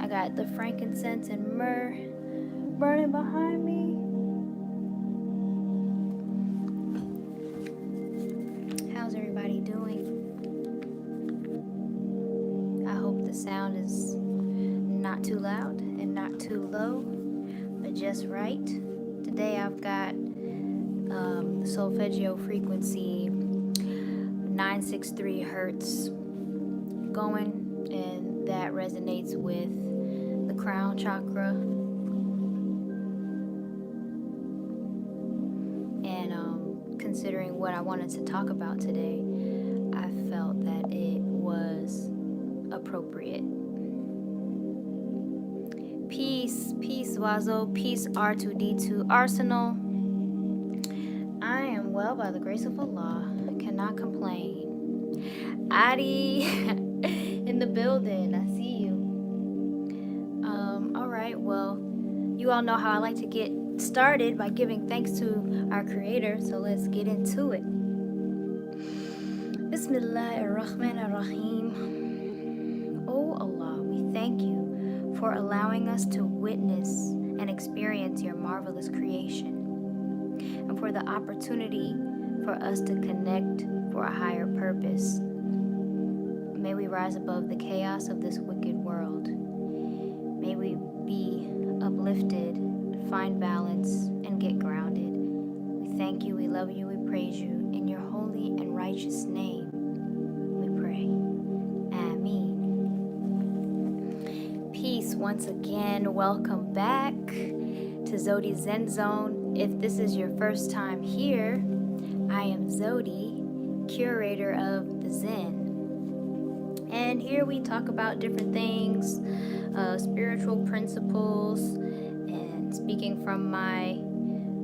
I got the frankincense and myrrh burning behind me. How's everybody doing? I hope the sound is not too loud and not too low, but just right. Today I've got the solfeggio frequency 963 hertz going, and that resonates with the crown chakra. And considering what I wanted to talk about today, I felt that it was appropriate. Peace, Wazo, peace R2D2 Arsenal. I am well by the grace of Allah. I cannot complain. Adi in the building. I see you. Alright, well, you all know how I like to get started by giving thanks to our creator, so let's get into it. Bismillahirrahmanirrahim. Oh Allah, we thank you for allowing us to witness and experience your marvelous creation, and for the opportunity for us to connect for a higher purpose. May we rise above the chaos of this wicked world. May we be uplifted, find balance, and get grounded. We thank you, we love you, we praise you. In your holy and righteous name, we pray. Ameen. Peace once again. Welcome back to Zewdy Zen Zone. If this is your first time here, I am Zewdy, curator of the Zen. And here we talk about different things, spiritual principles, and speaking from my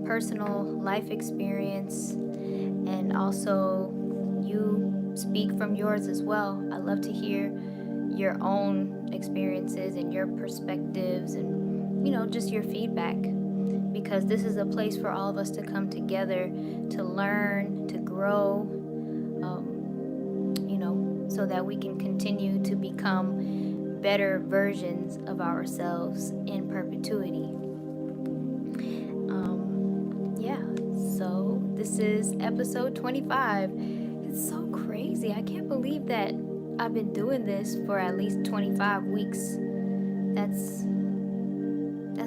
personal life experience, and also you speak from yours as well. I love to hear your own experiences and your perspectives and, just your feedback, because this is a place for all of us to come together to learn, to grow, so that we can continue to become better versions of ourselves in perpetuity. So this is episode 25. It's so crazy. I can't believe that I've been doing this for at least 25 weeks. That's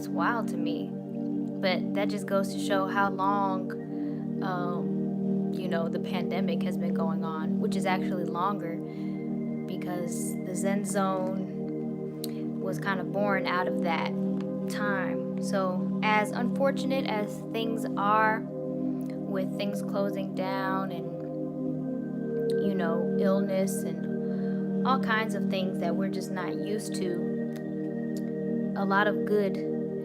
wild to me. But that just goes to show how long, the pandemic has been going on, which is actually longer, because the Zen Zone was kind of born out of that time. So as unfortunate as things are, with things closing down and, illness and all kinds of things that we're just not used to, a lot of good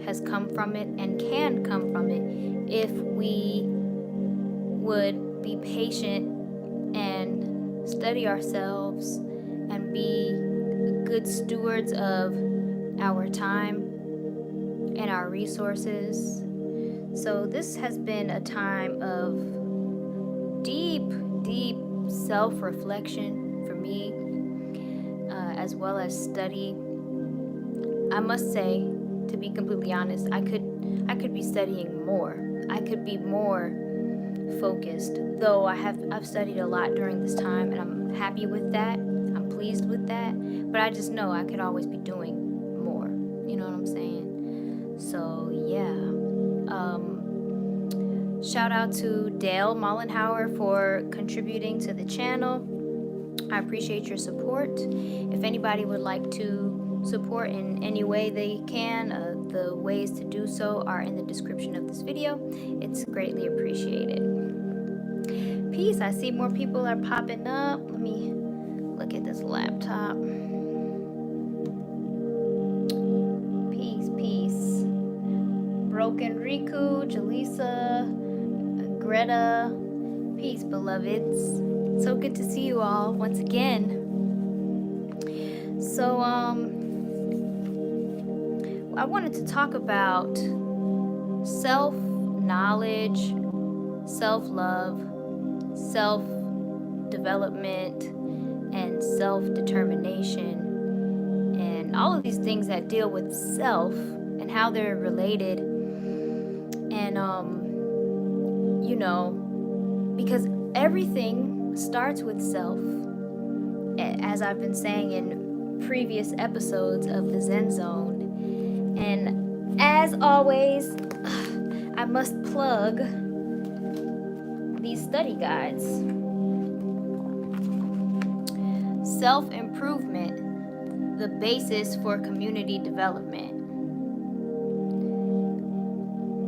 has come from it and can come from it if we would be patient and study ourselves and be good stewards of our time and our resources. So this has been a time of deep self-reflection for me, as well as study. I must say, to be completely honest, I could be studying more. I could be more focused, though I've studied a lot during this time, and I'm happy with that. I'm pleased with that, but I just know I could always be doing more. You know what I'm saying? So yeah. Shout out to Dale Mollenhauer for contributing to the channel. I appreciate your support. If anybody would like to support in any way they can, the ways to do so are in the description of this video. It's greatly appreciated. Peace. I see more people are popping up. Let me look at this laptop. Peace. Broken Riku, Jaleesa, Greta. Peace, beloveds. So good to see you all once again. So, I wanted to talk about self-knowledge, self-love, self-development, and self-determination, and all of these things that deal with self and how they're related. And, you know, because everything starts with self, as I've been saying in previous episodes of the Zen Zone. And as always, I must plug these study guides. Self-improvement, the basis for community development.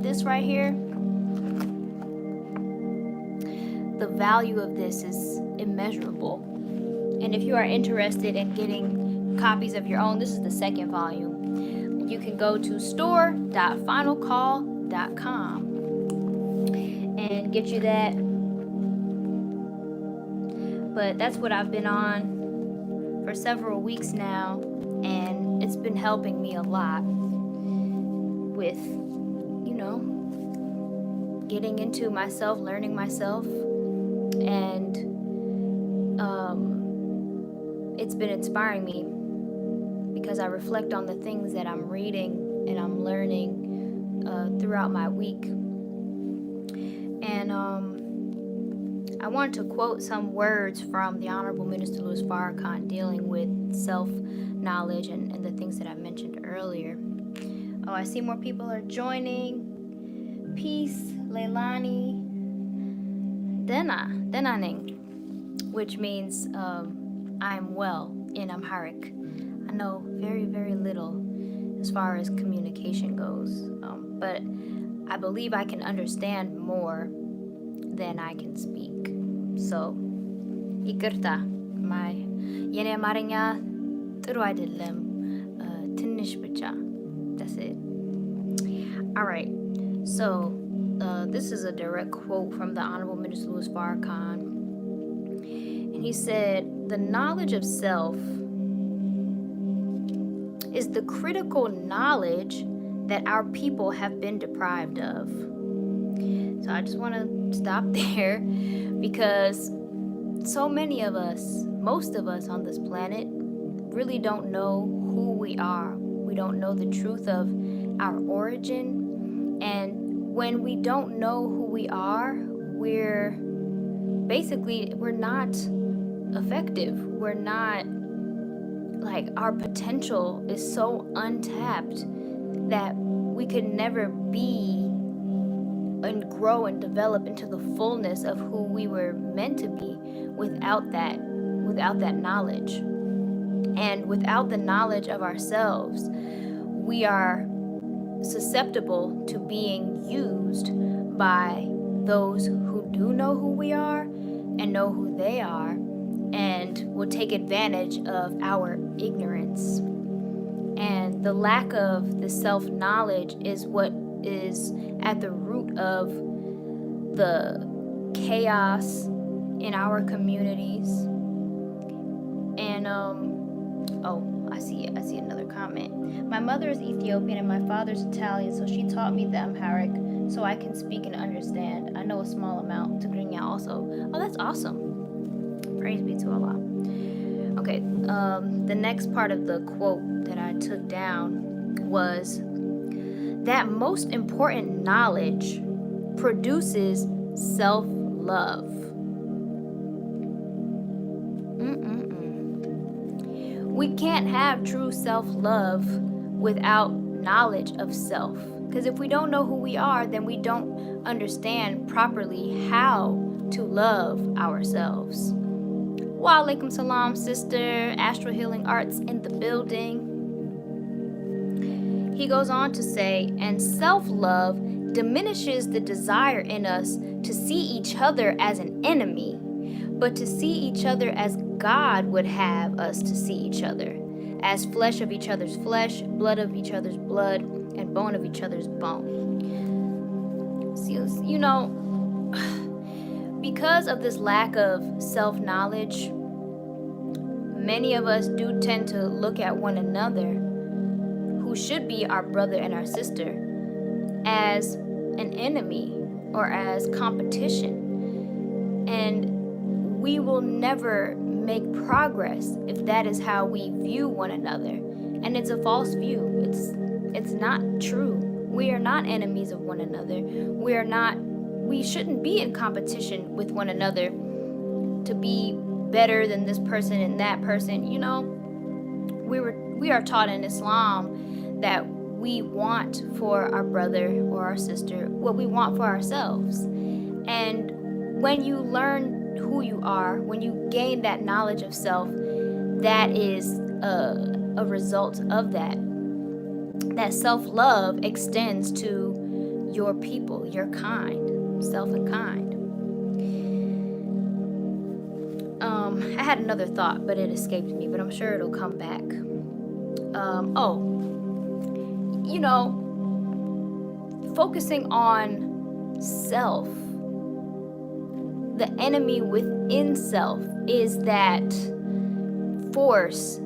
This right here, the value of this is immeasurable. And if you are interested in getting copies of your own, this is the second volume. You can go to store.finalcall.com and get you that. But that's what I've been on for several weeks now, and it's been helping me a lot with, you know, getting into myself, learning myself, and it's been inspiring me because I reflect on the things that I'm reading and I'm learning throughout my week. And I wanted to quote some words from the Honorable Minister Louis Farrakhan dealing with self-knowledge and the things that I mentioned earlier. Oh, I see more people are joining. Peace, Leilani, Denaning, which means I'm well in Amharic. I know very, very little as far as communication goes, but I believe I can understand more than I can speak. So, ይቅርታ, የኔ አማርኛ ጥሩ አይደለም, ትንሽ ብቻ. That's it. All right. So, this is a direct quote from the Honorable Minister Louis Farrakhan. And he said, "The knowledge of self is the critical knowledge that our people have been deprived of." So I just want to stop there because so many of us, most of us on this planet, really don't know who we are. We don't know the truth of our origin. And when we don't know who we are, we're not effective. We're not, like, our potential is so untapped that we could never be and grow and develop into the fullness of who we were meant to be without that knowledge. And without the knowledge of ourselves, we are susceptible to being used by those who do know who we are and know who they are, and will take advantage of our ignorance. And the lack of the self-knowledge is what is at the root of the chaos in our communities. And I see another comment. "My mother is Ethiopian and my father's Italian, so she taught me the Amharic so I can speak and understand. I know a small amount to Grinya also." Oh, that's awesome. Praise be to Allah. Okay, the next part of the quote that I took down was that most important knowledge produces self-love. We can't have true self-love without knowledge of self. Because if we don't know who we are, then we don't understand properly how to love ourselves. Wa alaikum salam, sister. Astral Healing Arts in the building. He goes on to say, "And self-love diminishes the desire in us to see each other as an enemy, but to see each other as God would have us to see each other, as flesh of each other's flesh, blood of each other's blood, and bone of each other's bone." See, you know, because of this lack of self-knowledge, many of us do tend to look at one another, who should be our brother and our sister, as an enemy or as competition. And we will never make progress if that is how we view one another. And it's a false view. It's not true. We are not enemies of one another. We shouldn't be in competition with one another to be better than this person and that person. We are taught in Islam that we want for our brother or our sister what we want for ourselves. And when you learn who you are, when you gain that knowledge of self, that is a result of that. That self-love extends to your people, your kind, self and kind. I had another thought, but it escaped me, but I'm sure it'll come back. Focusing on self, the enemy within self is that force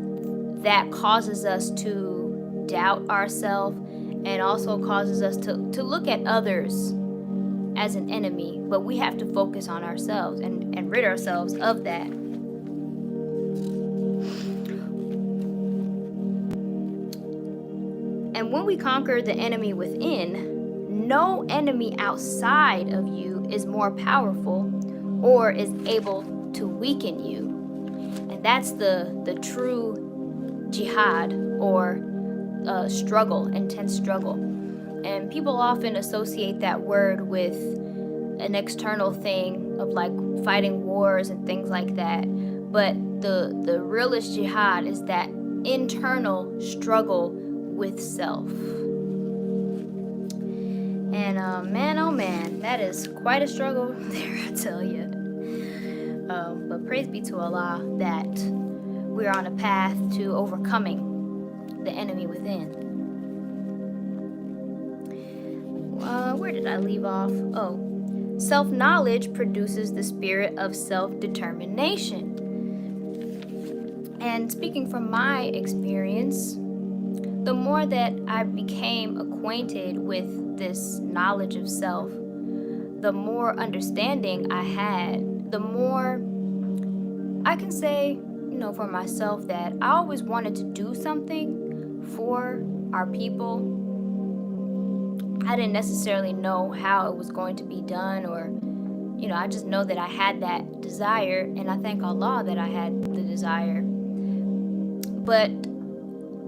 that causes us to doubt ourselves and also causes us to look at others as an enemy. But we have to focus on ourselves and rid ourselves of that. And when we conquer the enemy within, no enemy outside of you is more powerful or is able to weaken you. And that's the true jihad or struggle, intense struggle. And people often associate that word with an external thing of like fighting wars and things like that. But the realest jihad is that internal struggle with self. And man, oh man, that is quite a struggle there, I tell you. But praise be to Allah that we're on a path to overcoming the enemy within. Where did I leave off? Oh, self-knowledge produces the spirit of self-determination. And speaking from my experience, the more that I became acquainted with this knowledge of self, the more understanding I had, the more I can say, for myself that I always wanted to do something for our people. I didn't necessarily know how it was going to be done, or, I just know that I had that desire, and I thank Allah that I had the desire. But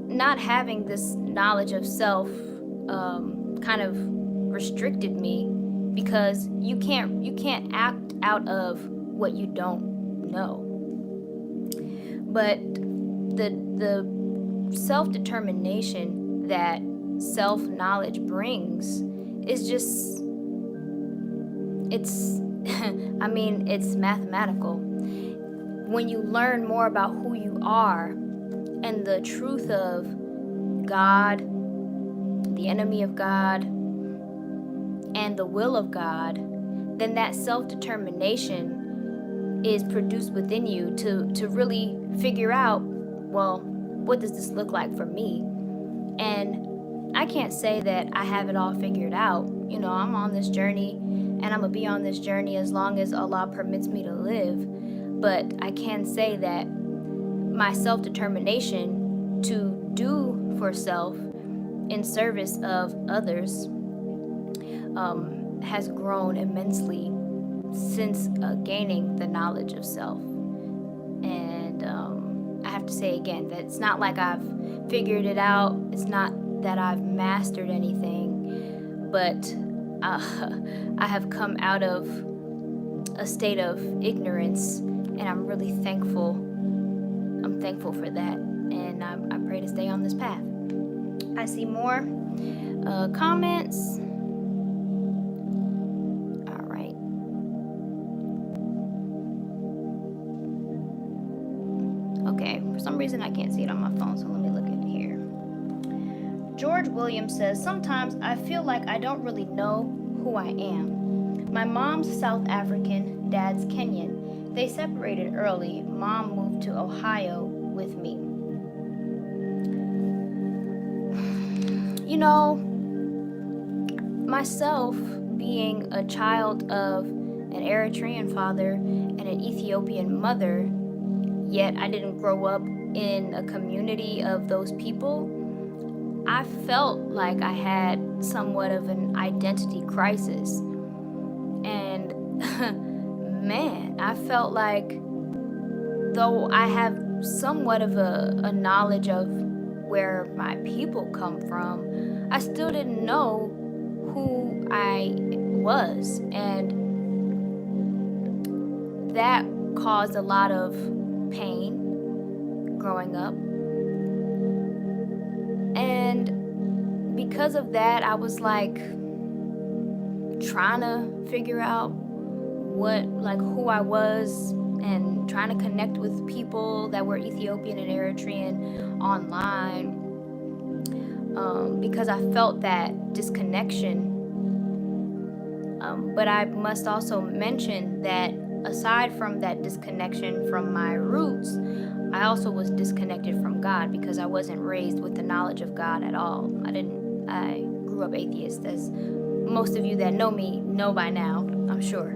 not having this knowledge of self kind of restricted me, because you can't act out of what you don't know. But the self-determination that self-knowledge brings is just, it's it's mathematical. When you learn more about who you are and the truth of God, the enemy of God, and the will of God, then that self-determination is produced within you to really figure out, well, what does this look like for me? And I can't say that I have it all figured out. I'm on this journey, and I'm gonna be on this journey as long as Allah permits me to live. But I can say that my self-determination to do for self in service of others has grown immensely since gaining the knowledge of self. And I have to say again that it's not like I've figured it out. It's not that I've mastered anything, but I have come out of a state of ignorance, and I'm really thankful. I'm thankful for that, and I pray to stay on this path. I see more comments. All right. Okay, for some reason I can't see it on my phone, so let me look at it here. George Williams says, sometimes I feel like I don't really know who I am. My mom's South African, dad's Kenyan. They separated early. Mom moved to Ohio with me. Myself being a child of an Eritrean father and an Ethiopian mother, yet I didn't grow up in a community of those people, I felt like I had somewhat of an identity crisis. And man, I felt like, though I have somewhat of a knowledge of where my people come from, I still didn't know who I was. And that caused a lot of pain growing up. And because of that, I was like trying to figure out who I was, and trying to connect with people that were Ethiopian and Eritrean online, because I felt that disconnection. But I must also mention that aside from that disconnection from my roots, I also was disconnected from God, because I wasn't raised with the knowledge of God at all. I grew up atheist, as most of you that know me know by now, I'm sure.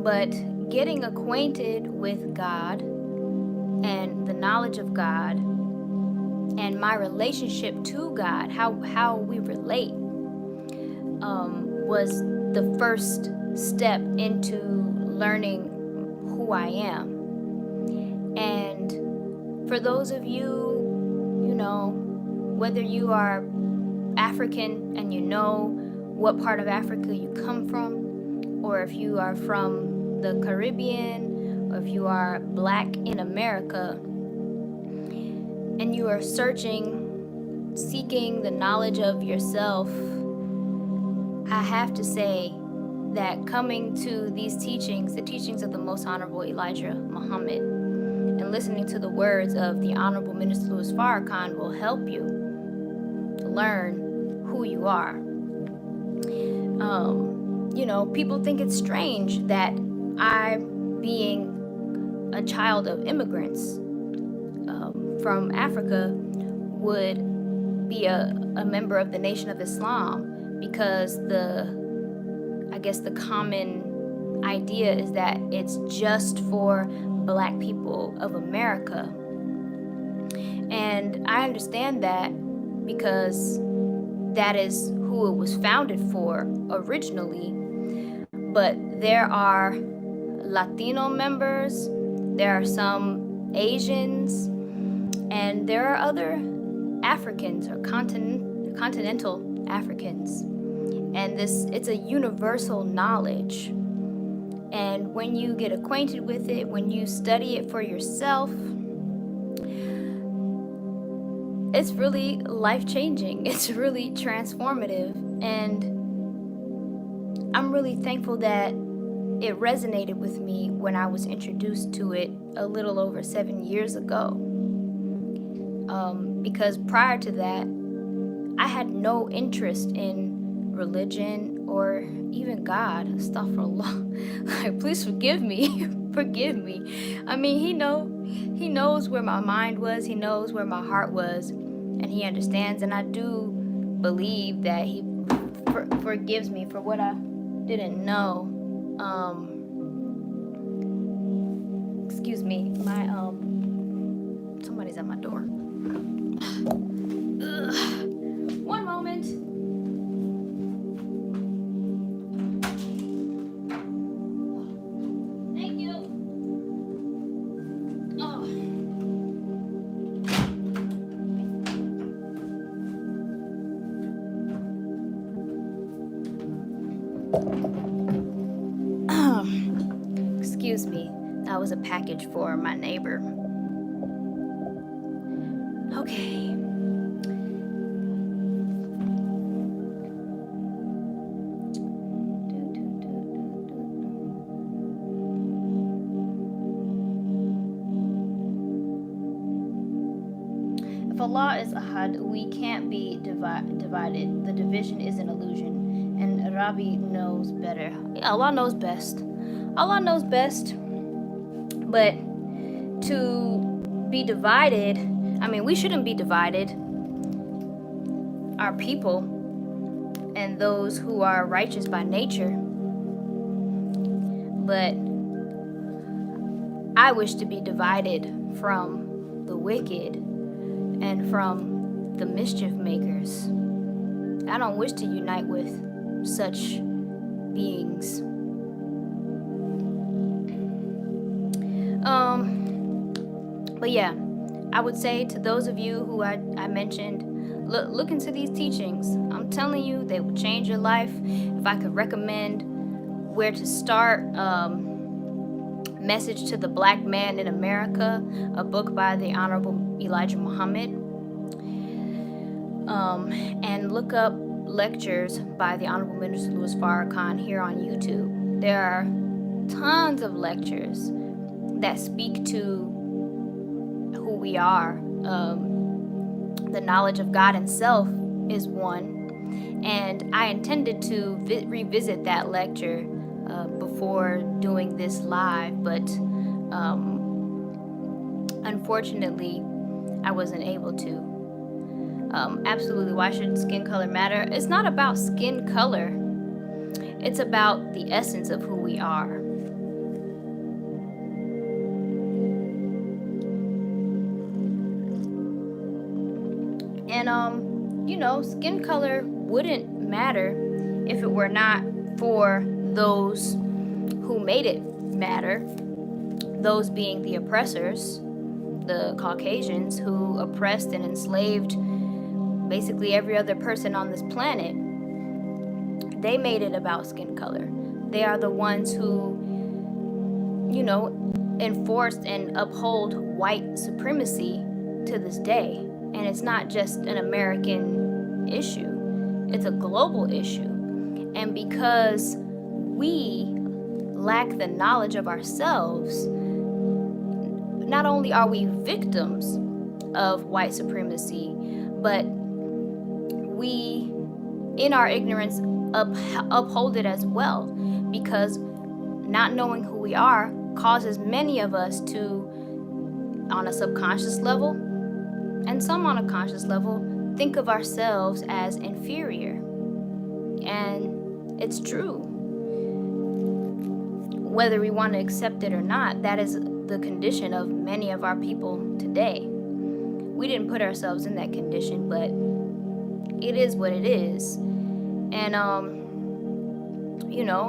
But getting acquainted with God and the knowledge of God and my relationship to God, how we relate, was the first step into learning who I am. And for those of you, whether you are African and you know what part of Africa you come from, or if you are from the Caribbean, or if you are Black in America, and you are seeking the knowledge of yourself, I have to say that coming to these teachings, the teachings of the Most Honorable Elijah Muhammad, and listening to the words of the Honorable Minister Louis Farrakhan will help you learn who you are. People think it's strange that I, being a child of immigrants from Africa, would be a member of the Nation of Islam, because the common idea is that it's just for Black people of America. And I understand that, because that is who it was founded for originally. But there are Latino members, there are some Asians, and there are other Africans, or continental Africans. And it's a universal knowledge. And when you get acquainted with it, when you study it for yourself, it's really life-changing. It's really transformative. And I'm really thankful that it resonated with me when I was introduced to it a little over 7 years ago. Because prior to that, I had no interest in religion or even God. Astaghfirullah. Like, please forgive me. Forgive me. I mean, he knows where my mind was. He knows where my heart was, and he understands. And I do believe that he forgives me for what I didn't know. Excuse me. My somebody's at my door. One moment. Thank you. Excuse me. That was a package for my neighbor. Okay. If Allah is Ahad, we can't be divided. The division is an illusion, and Rabbi knows better. Yeah, Allah knows best. Allah knows best. But to be divided, I mean, we shouldn't be divided. Our people and those who are righteous by nature. But I wish to be divided from the wicked and from the mischief makers. I don't wish to unite with such beings. But yeah, I would say to those of you who I mentioned, look into these teachings. I'm telling you, they will change your life. If I could recommend where to start, Message to the Black Man in America, a book by the Honorable Elijah Muhammad. And look up lectures by the Honorable Minister Louis Farrakhan here on YouTube. There are tons of lectures that speak to who we are. The knowledge of God and self is one. And I intended to revisit that lecture before doing this live, but unfortunately I wasn't able to. Absolutely, why should skin color matter? It's not about skin color. It's about the essence of who we are. And skin color wouldn't matter if it were not for those who made it matter. Those being the oppressors, the Caucasians, who oppressed and enslaved basically every other person on this planet. They made it about skin color. They are the ones who, enforced and uphold white supremacy to this day. And it's not just an American issue, it's a global issue. And because we lack the knowledge of ourselves, not only are we victims of white supremacy, but we, in our ignorance, uphold it as well, because not knowing who we are causes many of us to, on a subconscious level and some on a conscious level, think of ourselves as inferior. And it's true. Whether we want to accept it or not, that is the condition of many of our people today. We didn't put ourselves in that condition, but it is what it is. And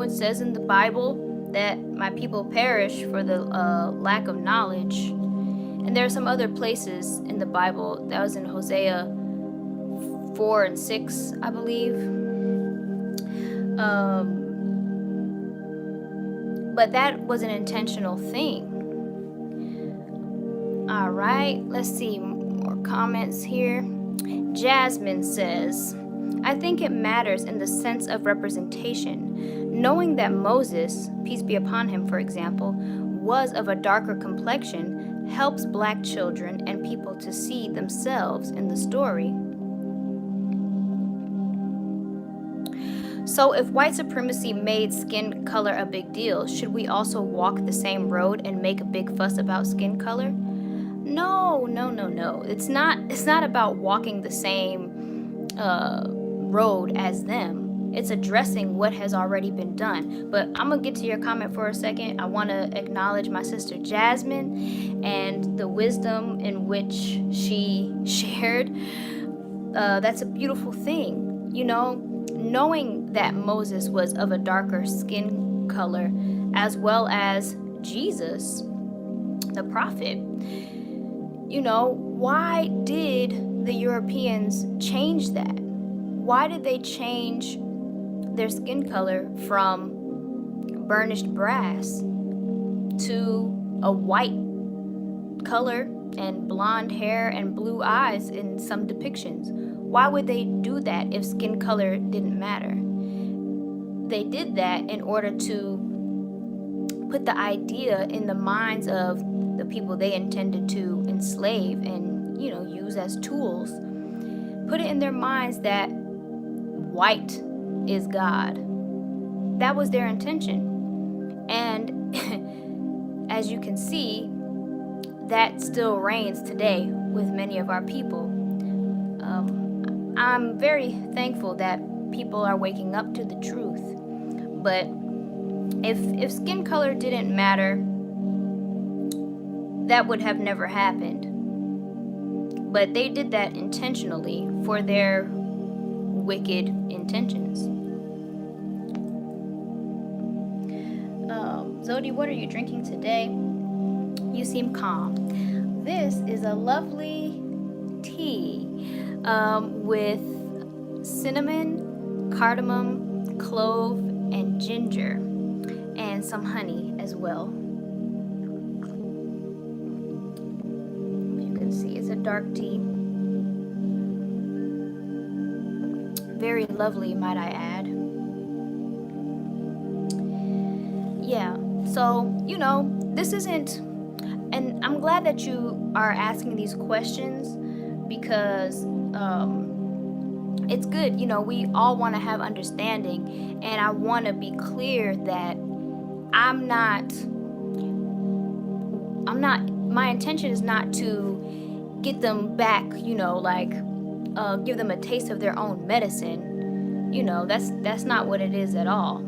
it says in the Bible that my people perish for the lack of knowledge. And there are some other places in the Bible. That was in Hosea 4 and 6, I believe. But that was an intentional thing. All right, let's see more comments here. Jasmine says, I think it matters in the sense of representation. Knowing that Moses, peace be upon him, for example, was of a darker complexion helps Black children and people to see themselves in the story. So if white supremacy made skin color a big deal, should we also walk the same road and make a big fuss about skin color? No. It's not about walking the same road as them. It's addressing what has already been done. But I'm gonna get to your comment for a second. I want to acknowledge my sister Jasmine and the wisdom in which she shared. That's a beautiful thing, knowing that Moses was of a darker skin color, as well as Jesus, the prophet. Why did the Europeans change that? Why did they change their skin color from burnished brass to a white color and blonde hair and blue eyes in some depictions? Why would they do that if skin color didn't matter? They did that in order to put the idea in the minds of the people they intended to enslave and, use as tools. Put it in their minds that white is God. That was their intention. And as you can see, that still reigns today with many of our people. I'm very thankful that people are waking up to the truth. But if skin color didn't matter, that would have never happened. But they did that intentionally for their wicked intentions. Zewdy, what are you drinking today? You seem calm. This is a lovely tea with cinnamon, cardamom, clove, and ginger, and some honey as well. If you can see, it's a dark tea. Very lovely, might I add. Yeah, so, this isn't, and I'm glad that you are asking these questions because it's good. We all want to have understanding, and I want to be clear that my intention is not to get them back, give them a taste of their own medicine. That's not what it is at all.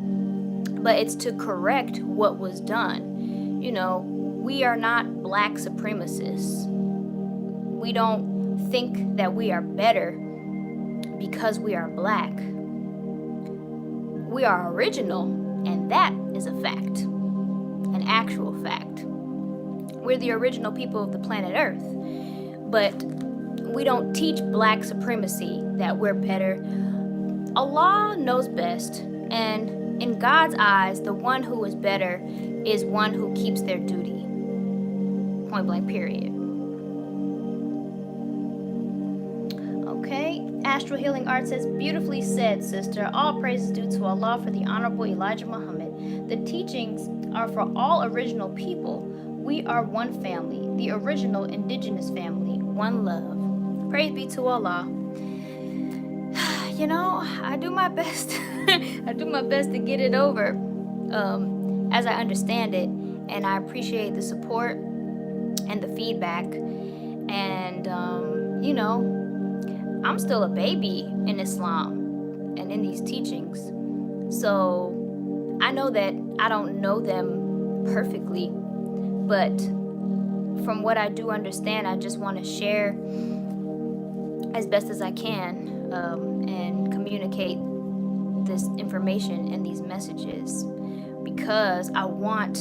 But it's to correct what was done. We are not black supremacists. We don't think that we are better because we are black. We are original, and that is a fact, an actual fact. We're the original people of the planet Earth, but we don't teach black supremacy, that we're better. Allah knows best, and in God's eyes, the one who is better is one who keeps their duty. Point blank, period. Okay, Astral Healing Art says, beautifully said, sister. All praises due to Allah for the Honorable Elijah Muhammad. The teachings are for all original people. We are one family, the original indigenous family, one love. Praise be to Allah. I do my best. I do my best to get it over as I understand it, and I appreciate the support and the feedback. And I'm still a baby in Islam and in these teachings, so I know that I don't know them perfectly, but from what I do understand, I just want to share as best as I can and communicate this information and these messages, because I want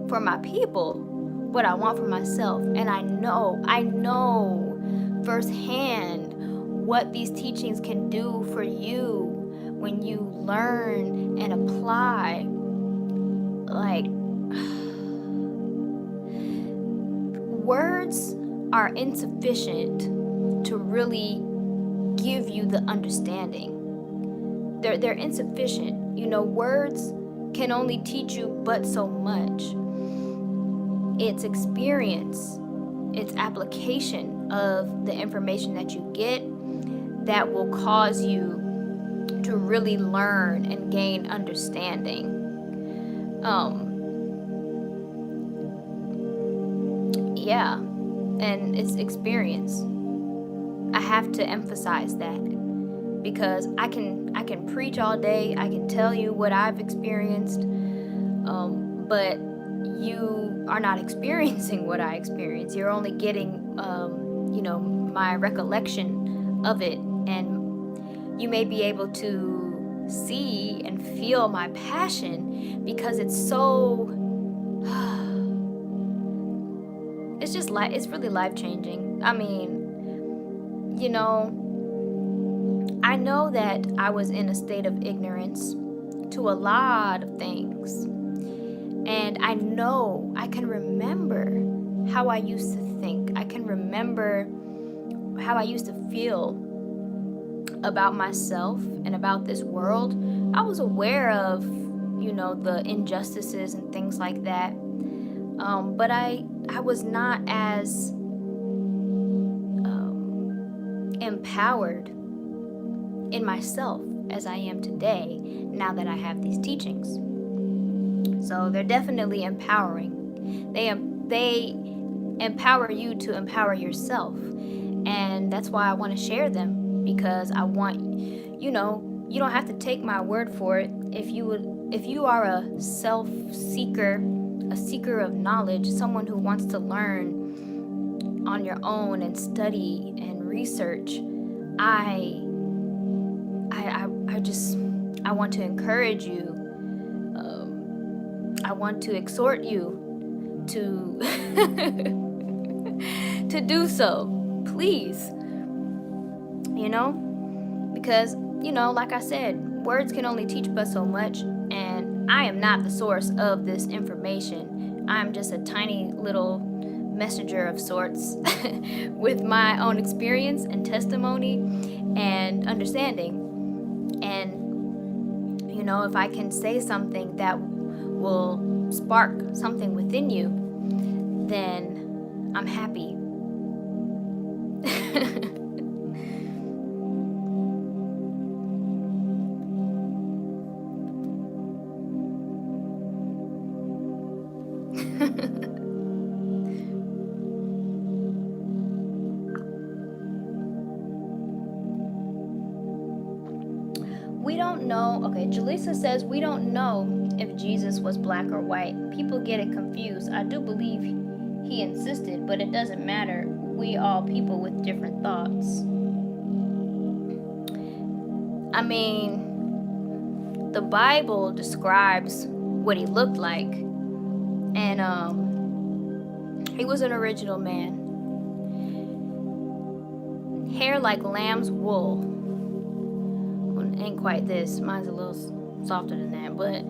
for my people what I want for myself. And I know firsthand what these teachings can do for you when you learn and apply. Words are insufficient to really give you the understanding. They're insufficient. Words can only teach you but so much. It's experience, it's application of the information that you get that will cause you to really learn and gain understanding. And it's experience. I have to emphasize that, because I can preach all day, I can tell you what I've experienced, but you are not experiencing what I experienced. You're only getting my recollection of it, and you may be able to see and feel my passion, because it's so it's really life-changing. I know that I was in a state of ignorance to a lot of things. And I can remember how I used to think. I can remember how I used to feel about myself and about this world. I was aware of, the injustices and things like that. But I was not as empowered in myself as I am today, now that I have these teachings. So they're definitely empowering. They empower you to empower yourself, and that's why I want to share them, because I want, you don't have to take my word for it. If you are a self-seeker, a seeker of knowledge, someone who wants to learn on your own and study and research, I want to encourage you. I want to exhort you to to do so, please. Because like I said, words can only teach but so much, and I am not the source of this information. I'm just a tiny little messenger of sorts with my own experience and testimony and understanding. And if I can say something that will spark something within you, then I'm happy. We don't know. Okay, Jaleesa says, we don't know if Jesus was black or white. People get it confused. I do believe he insisted, but it doesn't matter. We all people with different thoughts. I mean, the Bible describes what he looked like, and he was an original man. Hair like lamb's wool. Ain't quite this. Mine's a little softer than that, but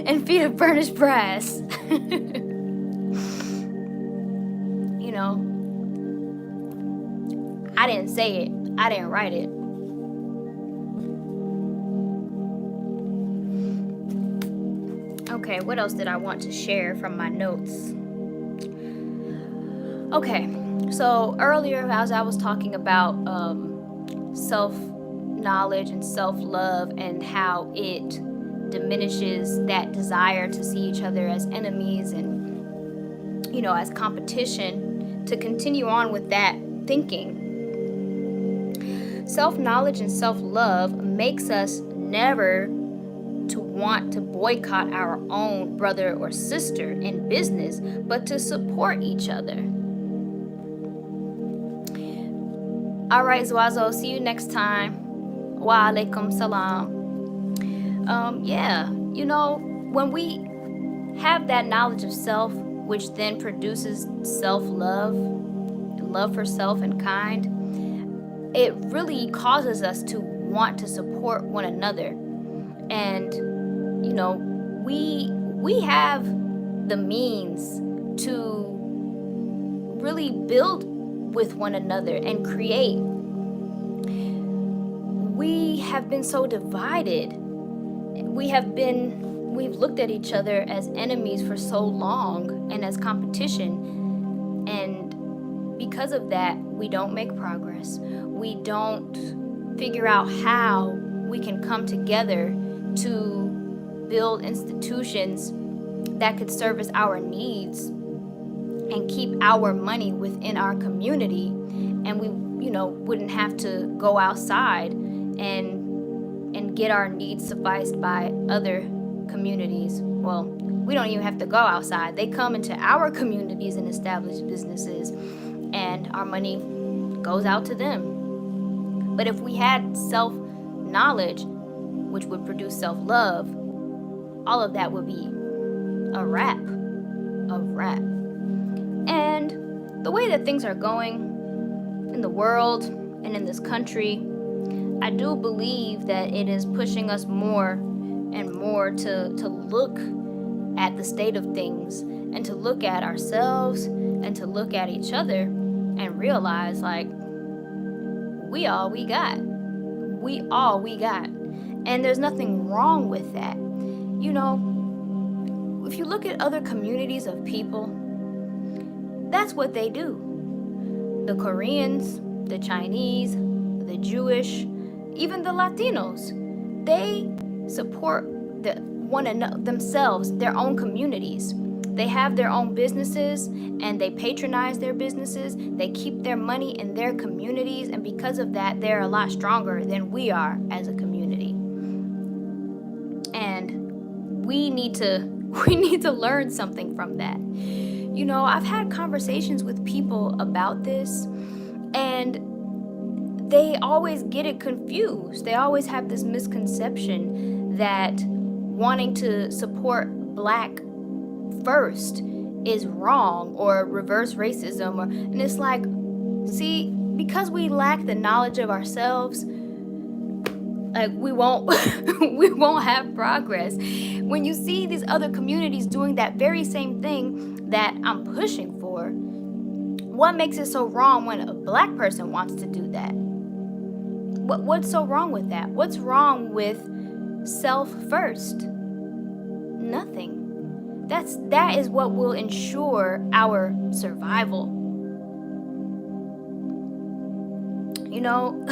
and feet of burnished brass. I didn't say it. I didn't write it. Okay, what else did I want to share from my notes? Okay, so earlier as I was talking about self-knowledge and self-love and how it diminishes that desire to see each other as enemies and as competition, to continue on with that thinking. Self-knowledge and self-love makes us never to want to boycott our own brother or sister in business, but to support each other. All right, Zwazo, see you next time. Wa alaikum salam. When we have that knowledge of self, which then produces self-love, love for self and kind, it really causes us to want to support one another. And we have the means to really build with one another and create. We have been so divided. We've looked at each other as enemies for so long and as competition, and because of that, we don't make progress. We don't figure out how we can come together to build institutions that could service our needs and keep our money within our community, and we wouldn't have to go outside and get our needs sufficed by other communities. Well, we don't even have to go outside. They come into our communities and establish businesses, and our money goes out to them. But if we had self-knowledge, which would produce self-love, all of that would be a wrap. And the way that things are going in the world and in this country, I do believe that it is pushing us more and more to look at the state of things, and to look at ourselves and to look at each other and realize, like, we all we got. And there's nothing wrong with that. If you look at other communities of people, that's what they do. The Koreans, the Chinese, the Jewish, even the Latinos, they support themselves, their own communities. They have their own businesses and they patronize their businesses. They keep their money in their communities, and because of that, they're a lot stronger than we are as a community. And we need to learn something from that. You know, I've had conversations with people about this, and they always get it confused. They always have this misconception that wanting to support Black first is wrong, or reverse racism, and it's like, see, because we lack the knowledge of ourselves, like, we won't we won't have progress. When you see these other communities doing that very same thing that I'm pushing for, what makes it so wrong when a Black person wants to do that? What's so wrong with that? What's wrong with self first? Nothing. That is what will ensure our survival. You know,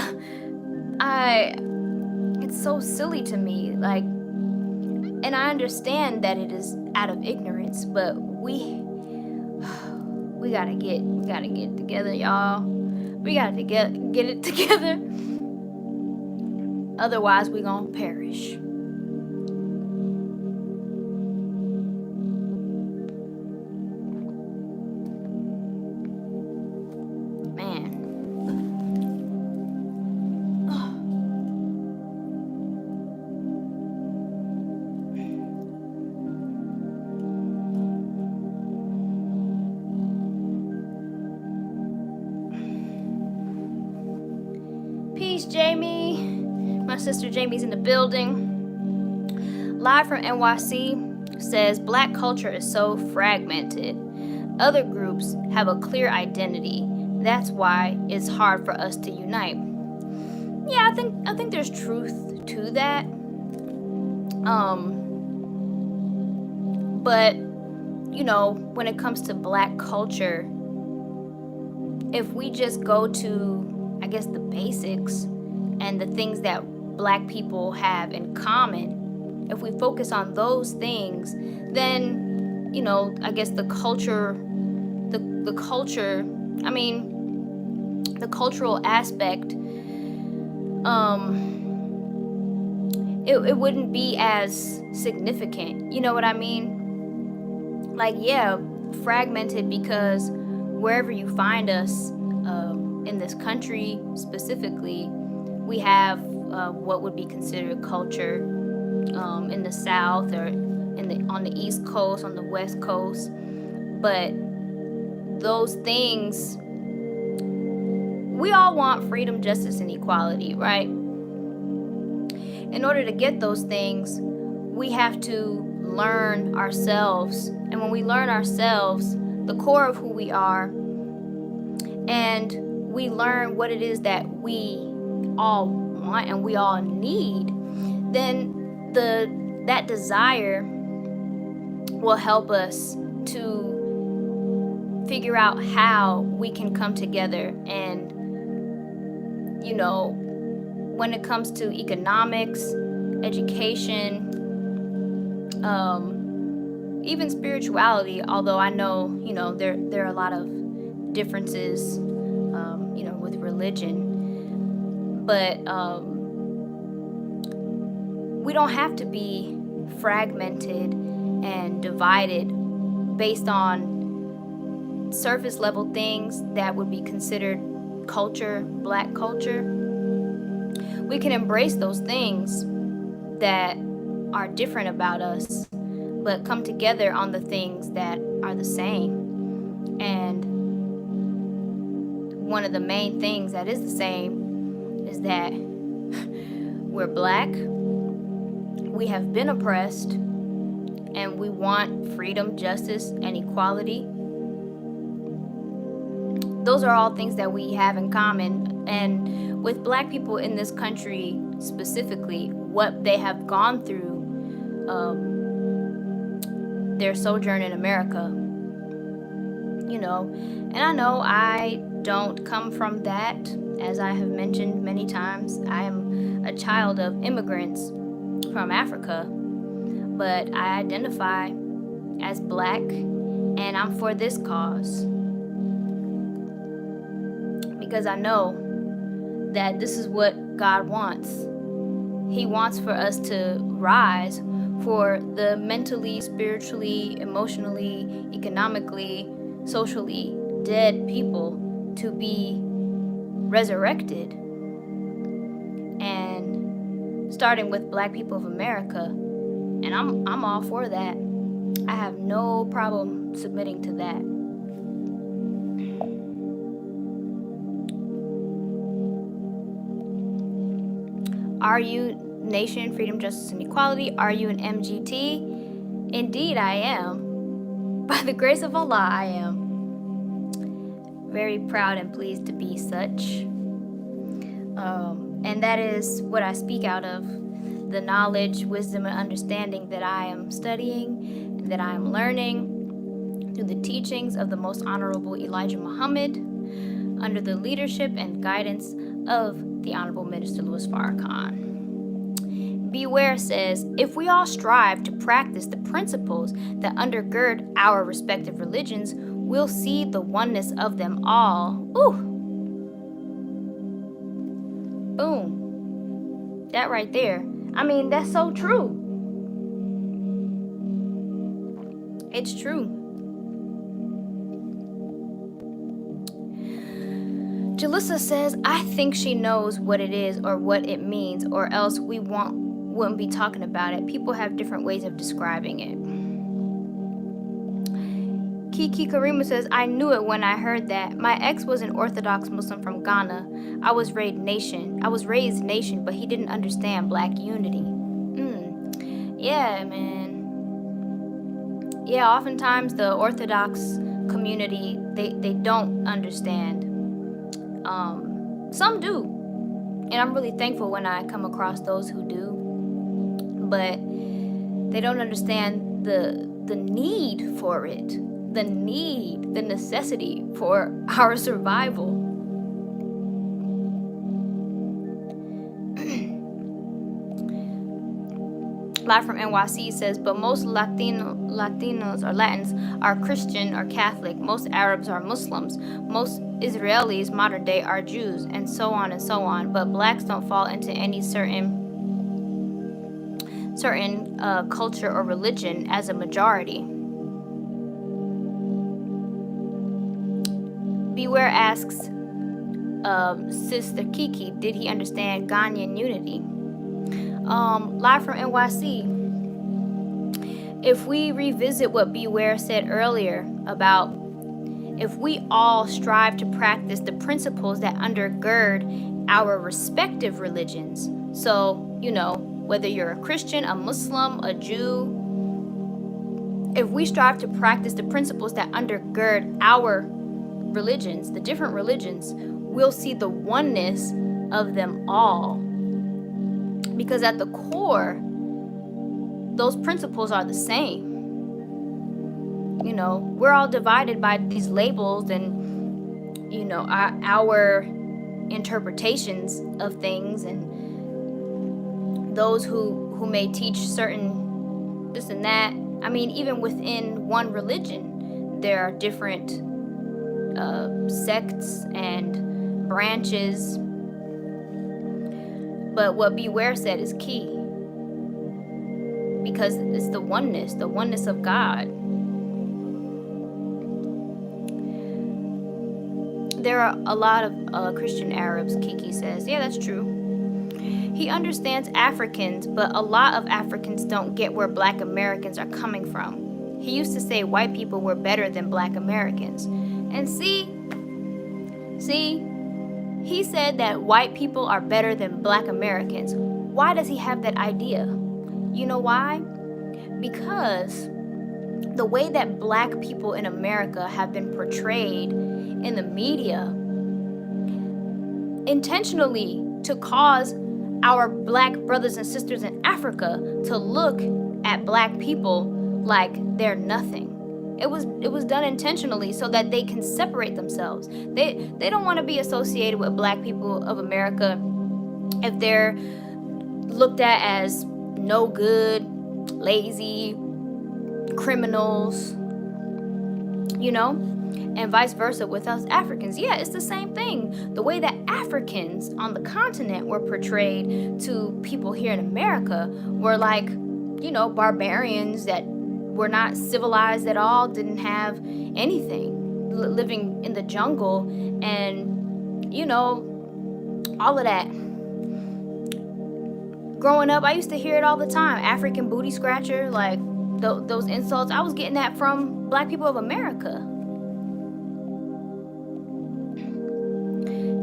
it's so silly to me, like, and I understand that it is out of ignorance, but we gotta get it together, y'all. We gotta get it together. Otherwise, we gonna perish. Man. Peace, Jamie. My sister Jamie's in the building. Live from NYC says Black culture is so fragmented. Other groups have a clear identity. That's why it's hard for us to unite. Yeah, I think there's truth to that. But you know, when it comes to Black culture, if we just go to, I guess, the basics and the things that Black people have in common, if we focus on those things, then, you know, I guess the culture, I mean, the cultural aspect, it wouldn't be as significant. You know what I mean? Like, yeah, fragmented because wherever you find us, in this country specifically, we have what would be considered culture in the South, or on the East Coast, on the West Coast. But those things, we all want freedom, justice, and equality, right? In order to get those things, we have to learn ourselves. And when we learn ourselves, the core of who we are, and we learn what it is that we all want and we all need, then that desire will help us to figure out how we can come together. And, you know, when it comes to economics, education, even spirituality, although I know, you know, there are a lot of differences, you know, with religion, but we don't have to be fragmented and divided based on surface level things that would be considered culture, Black culture. We can embrace those things that are different about us, but come together on the things that are the same. And one of the main things that is the same is that we're Black, we have been oppressed, and we want freedom, justice, and equality. Those are all things that we have in common. And with Black people in this country specifically, what they have gone through, their sojourn in America, you know, and I know I don't come from that. As I have mentioned many times, I am a child of immigrants from Africa, but I identify as Black, and I'm for this cause because I know that this is what God wants. He wants for us to rise for the mentally, spiritually, emotionally, economically, socially dead people to be resurrected. And starting with Black people of America, and I'm all for that. I have no problem submitting to that. Are you Nation, Freedom, Justice, and Equality? Are you an MGT? Indeed, I am. By the grace of Allah, I am. Very proud and pleased to be such. And that is what I speak out of. The knowledge, wisdom, and understanding that I am studying, and that I am learning through the teachings of the Most Honorable Elijah Muhammad, under the leadership and guidance of the Honorable Minister Louis Farrakhan. Beware says, if we all strive to practice the principles that undergird our respective religions, we'll see the oneness of them all. Ooh! Boom. That right there. I mean, that's so true. It's true. Jalissa says, I think she knows what it is or what it means, or else we wouldn't be talking about it. People have different ways of describing it. Kiki Karima says, I knew it when I heard that. My ex was an Orthodox Muslim from Ghana. I was raised nation, but he didn't understand Black unity. Yeah, man. Yeah, oftentimes the Orthodox community, they don't understand. Some do. And I'm really thankful when I come across those who do. But they don't understand the need for it. The necessity for our survival. Live from NYC says, but most Latinos or Latins are Christian or Catholic. Most Arabs are Muslims. Most Israelis modern day are Jews, and so on and so on. But Blacks don't fall into any certain culture or religion as a majority. Beware asks Sister Kiki, did he understand Ghanaian unity? Live from NYC, if we revisit what Beware said earlier about if we all strive to practice the principles that undergird our respective religions, so, whether you're a Christian, a Muslim, a Jew, if we strive to practice the principles that undergird our religions, the different religions, we'll see the oneness of them all. Because at the core, those principles are the same. We're all divided by these labels and, our interpretations of things, and those who may teach certain this and that. I mean, even within one religion, there are different sects and branches. But what Beware said is key, because it's the oneness of God. There are a lot of Christian Arabs, Kiki says. Yeah, that's true. He understands Africans, but a lot of Africans don't get where Black Americans are coming from. He used to say white people were better than Black Americans. And see, he said that white people are better than Black Americans. Why does he have that idea? You know why? Because the way that Black people in America have been portrayed in the media, intentionally to cause our Black brothers and sisters in Africa to look at Black people like they're nothing. It was done intentionally so that they can separate themselves. They don't want to be associated with Black people of America if they're looked at as no good, lazy, criminals, and vice versa with us Africans. Yeah, it's the same thing. The way that Africans on the continent were portrayed to people here in America were like barbarians that were not civilized at all, didn't have anything, living in the jungle, and all of that. Growing up, I used to hear it all the time. African booty scratcher, like those insults. I was getting that from Black people of America.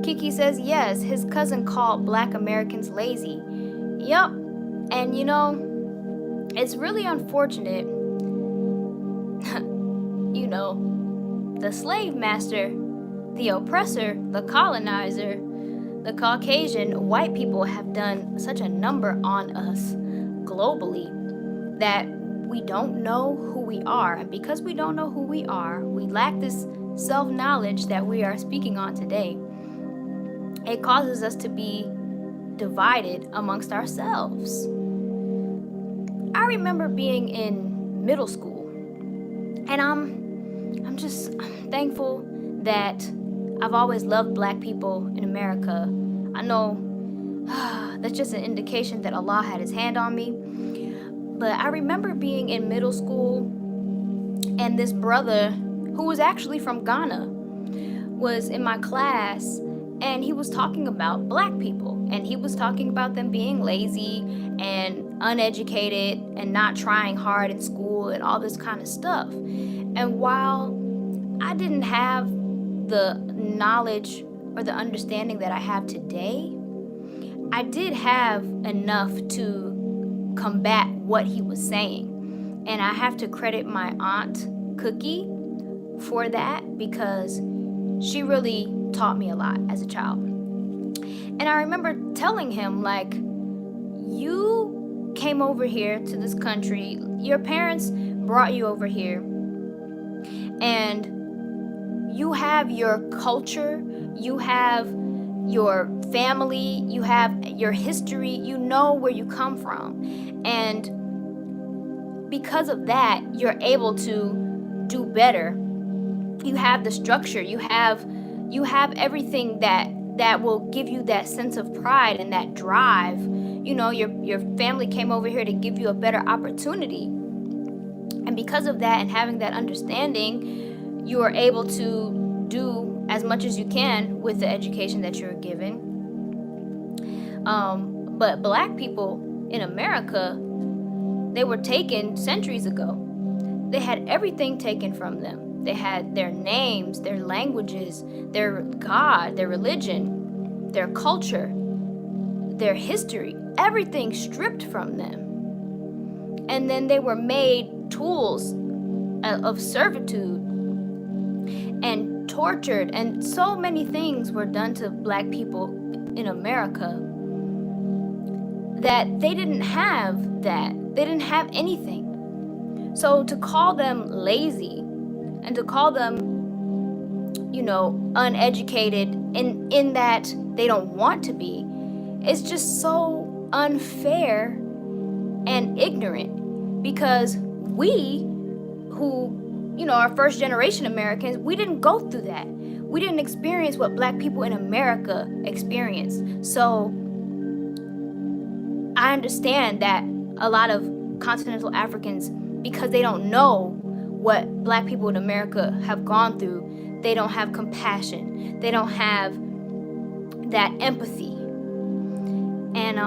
Kiki says, yes, his cousin called Black Americans lazy. Yup. And it's really unfortunate. The slave master, the oppressor, the colonizer, the Caucasian, white people have done such a number on us globally that we don't know who we are. And because we don't know who we are, we lack this self-knowledge that we are speaking on today. It causes us to be divided amongst ourselves. I remember being in middle school, and I'm thankful that I've always loved Black people in America. I know that's just an indication that Allah had his hand on me. But I remember being in middle school, and this brother, who was actually from Ghana, was in my class, and he was talking about Black people, and he was talking about them being lazy and uneducated and not trying hard in school and all this kind of stuff. And while I didn't have the knowledge or the understanding that I have today, I did have enough to combat what he was saying. And I have to credit my aunt Cookie for that, because she really taught me a lot as a child. And I remember telling him, like, you came over here to this country, your parents brought you over here, and you have your culture, you have your family, you have your history, you know where you come from. And because of that, you're able to do better. You have the structure, you have everything that will give you that sense of pride and that drive. Your family came over here to give you a better opportunity. And because of that and having that understanding, you are able to do as much as you can with the education that you're given. But Black people in America, they were taken centuries ago. They had everything taken from them. They had their names, their languages, their God, their religion, their culture, their history, everything stripped from them. And then they were made tools of servitude and tortured, and so many things were done to Black people in America that they didn't have that. They didn't have anything. So to call them lazy and to call them, uneducated in that they don't want to be, is just so unfair and ignorant, because we who are first generation Americans, we didn't go through that. We didn't experience what Black people in America experienced. So I understand that a lot of continental Africans, because they don't know what Black people in America have gone through, they don't have compassion. They don't have that empathy. And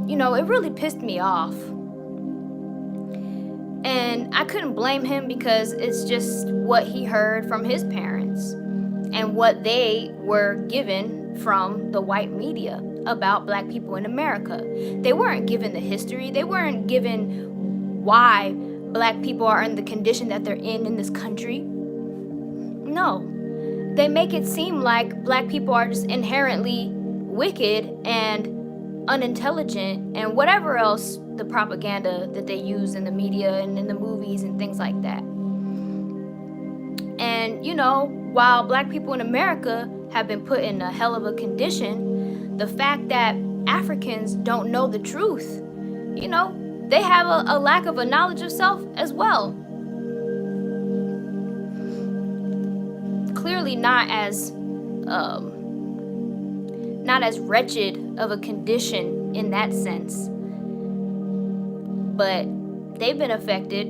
it really pissed me off. And I couldn't blame him, because it's just what he heard from his parents and what they were given from the white media about Black people in America. They weren't given the history. They weren't given why Black people are in the condition that they're in this country. No. They make it seem like Black people are just inherently wicked and unintelligent and whatever else, the propaganda that they use in the media and in the movies and things like that. And while Black people in America have been put in a hell of a condition, the fact that Africans don't know the truth, they have a lack of a knowledge of self as well. Clearly not as wretched of a condition in that sense. but they've been affected.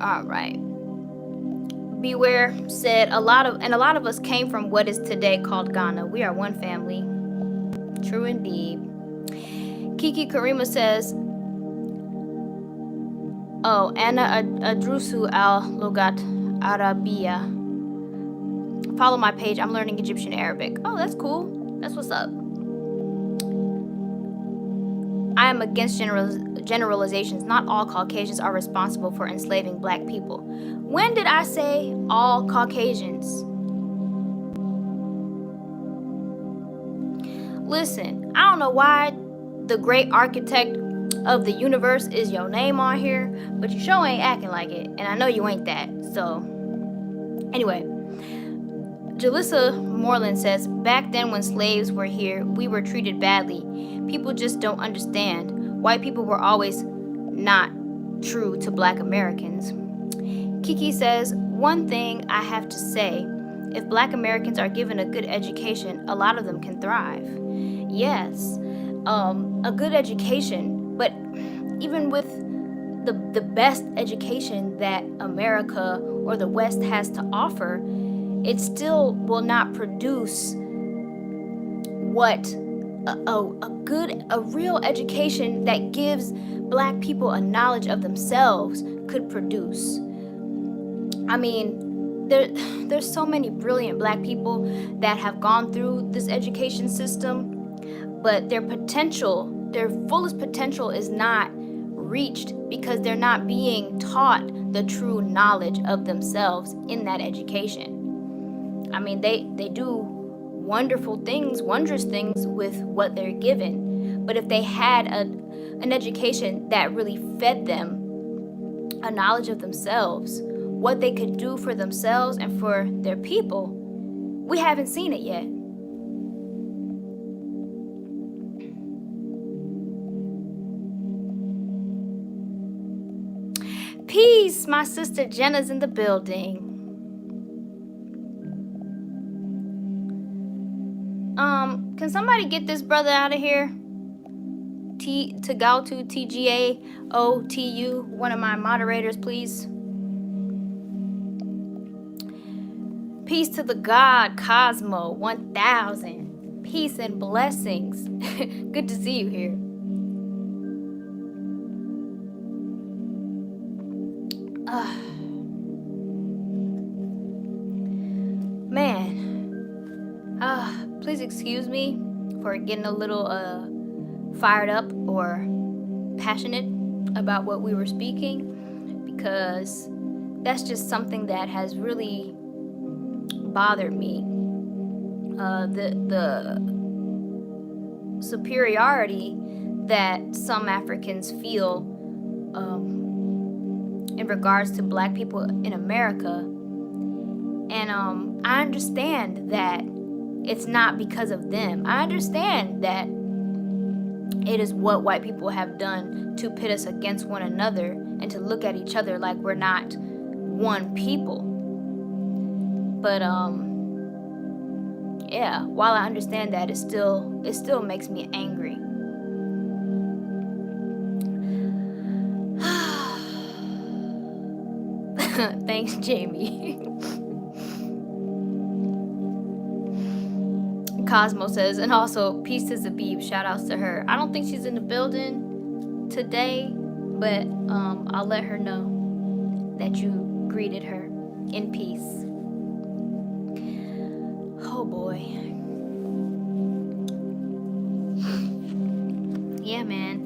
All right. Beware said a lot of us came from what is today called Ghana. We are one family. True indeed. Kiki Karima says, oh, Anna Adrusu al Logat Arabia. Follow my page. I'm learning Egyptian Arabic. Oh, that's cool. That's what's up. I am against generalizations. Not all Caucasians are responsible for enslaving black people. When did I say all Caucasians? Listen, I don't know why the great architect of the universe is your name on here, but you sure ain't acting like it, and I know you ain't that. So anyway, Jalissa Moreland says, back then when slaves were here, we were treated badly. People just don't understand. White people were always not true to black Americans. Kiki says, one thing I have to say, if black Americans are given a good education, a lot of them can thrive. Yes, a good education, but even with the best education that America or the West has to offer, it still will not produce what a real education that gives black people a knowledge of themselves could produce. I mean, there's so many brilliant black people that have gone through this education system, but their fullest potential is not reached because they're not being taught the true knowledge of themselves in that education. I mean, they do wondrous things with what they're given. But if they had an education that really fed them a knowledge of themselves, what they could do for themselves and for their people, we haven't seen it yet. Peace, my sister Jenna's in the building. Can somebody get this brother out of here? Tagautu, TGAOTU, one of my moderators, please. Peace to the God, Cosmo 1000. Peace and blessings. Good to see you here. Man. Please excuse me for getting a little fired up or passionate about what we were speaking, because that's just something that has really bothered me. The superiority that some Africans feel in regards to black people in America. And I understand that it's not because of them. I understand that it is what white people have done to pit us against one another and to look at each other like we're not one people. But yeah, while I understand that, it still makes me angry. Thanks, Jamie. Cosmo says, and also peace to Zabib, shout outs to her. I don't think she's in the building today, but I'll let her know that you greeted her in peace. Oh boy. Yeah, man.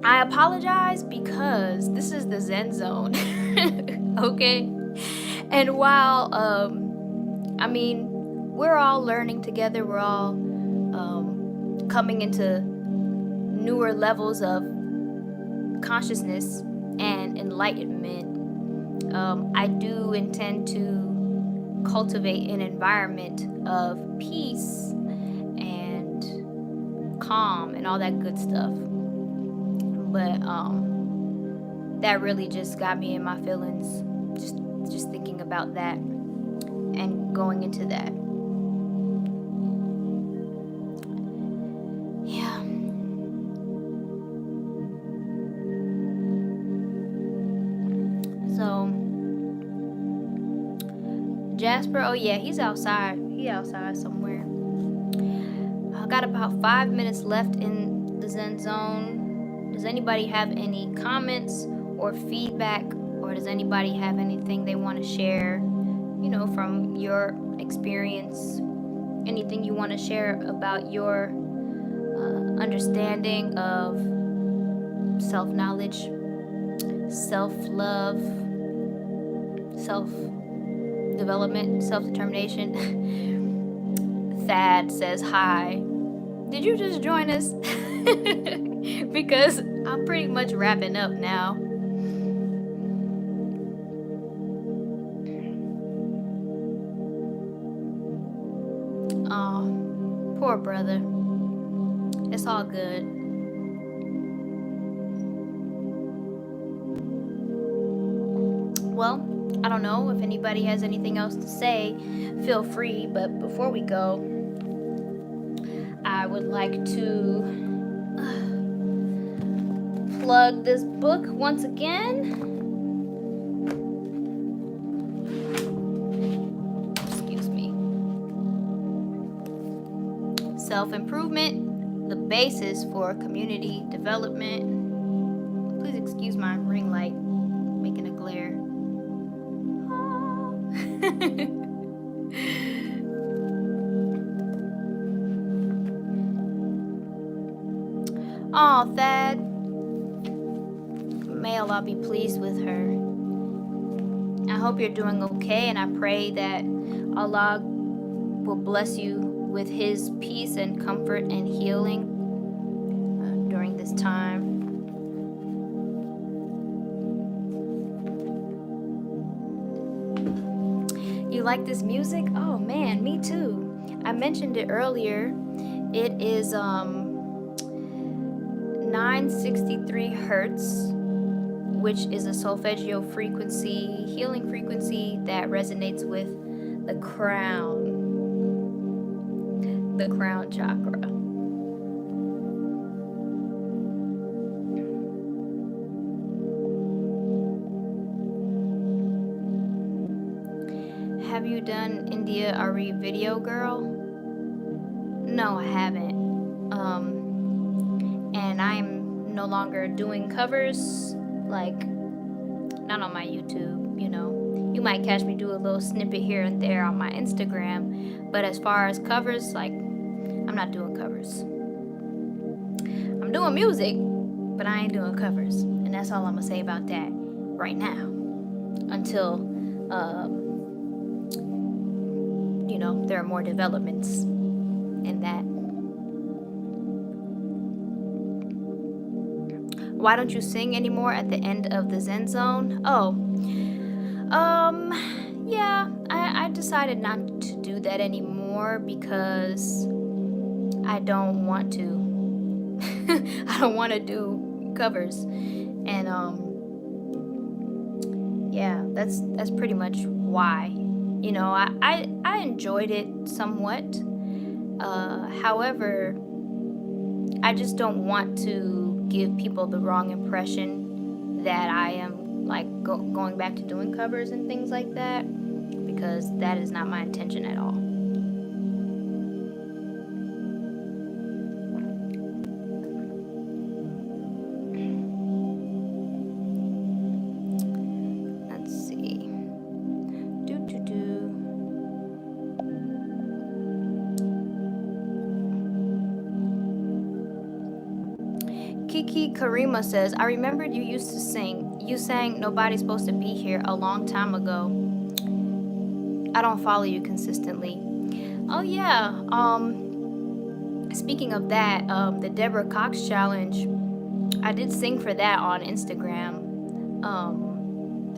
I apologize because this is the Zen Zone. Okay? And while I mean, we're all learning together. We're all coming into newer levels of consciousness and enlightenment. I do intend to cultivate an environment of peace and calm and all that good stuff. But that really just got me in my feelings, just thinking about that. and going into that. Yeah. So Jasper, oh yeah, he's outside. He outside somewhere. I got about 5 minutes left in the Zen Zone. Does anybody have any comments or feedback, or does anybody have anything they want to share, you know, from your experience? Anything you want to share about your understanding of self-knowledge, self-love, self-development, self-determination? Thad says hi. Did you just join us? Because I'm pretty much wrapping up now. Oh, poor brother. It's all good. Well, I don't know if anybody has anything else to say. Feel free, but before we go, I would like to plug this book once again. Excuse me. Self-improvement, the basis for community development. Please excuse my ring light making a glare. Oh, Thad. May Allah be pleased with her. I hope you're doing okay, and I pray that Allah will bless you with His peace and comfort and healing during this time. You like this music? Oh man, me too. I mentioned it earlier. It is 963 hertz, which is a solfeggio frequency, healing frequency that resonates with the crown chakra. Have you done India Ari video, girl? No, I haven't. And I'm no longer doing covers, like, not on my YouTube, you know. You might catch me do a little snippet here and there on my Instagram, but as far as covers, like, I'm not doing covers. I'm doing music, but I ain't doing covers. And that's all I'm gonna say about that right now. Until, you know, there are more developments in that. Why don't you sing anymore at the end of the Zen Zone? Oh, yeah, I decided not to do that anymore because I don't want to. I don't want to do covers, and yeah, that's pretty much why. You know, I enjoyed it somewhat. However, I just don't want to give people the wrong impression that I am like going back to doing covers and things like that, because that is not my intention at all. Let's see. Kiki Karima says, I remembered you used to sing. You sang Nobody's Supposed to Be Here a long time ago. I don't follow you consistently. Oh yeah. Speaking of that, the Deborah Cox challenge, I did sing for that on Instagram.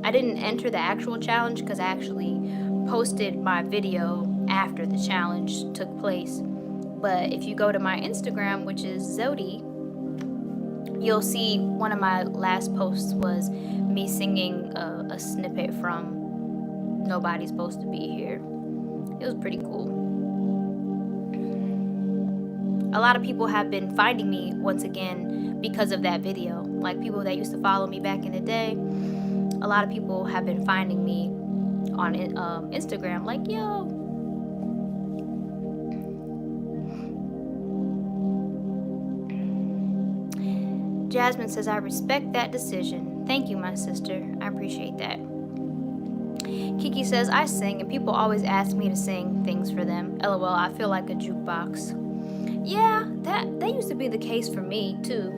I didn't enter the actual challenge because I actually posted my video after the challenge took place. But if you go to my Instagram, which is Zewdy, you'll see one of my last posts was me singing a snippet from Nobody's Supposed to Be Here. It was pretty cool. A lot of people have been finding me once again because of that video. Like people that used to follow me back in the day, a lot of people have been finding me on Instagram like, yo. Jasmine says, I respect that decision. Thank you, my sister. I appreciate that. Kiki says, I sing and people always ask me to sing things for them. LOL, I feel like a jukebox. Yeah, that used to be the case for me too.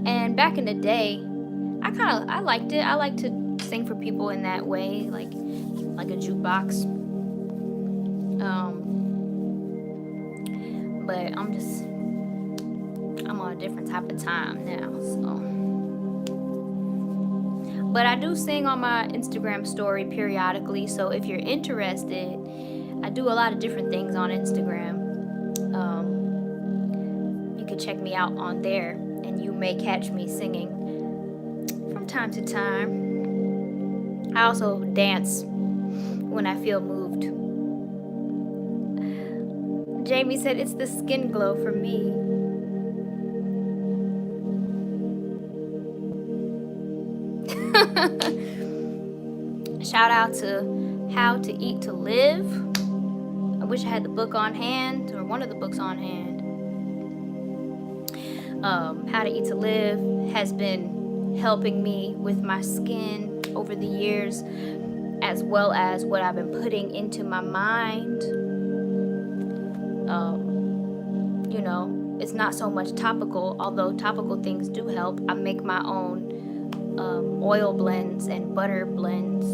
And back in the day, I liked it. I like to sing for people in that way, like a jukebox. But I'm on a different type of time now, so. But I do sing on my Instagram story periodically, so if you're interested, I do a lot of different things on Instagram. You can check me out on there, and you may catch me singing from time to time. I also dance when I feel moved. Jamie said it's the skin glow for me. Shout out to How to Eat to Live. I wish I had the book on hand, or one of the books on hand. How to Eat to Live has been helping me with my skin over the years, as well as what I've been putting into my mind. You know, it's not so much topical, although topical things do help. I make my own oil blends and butter blends.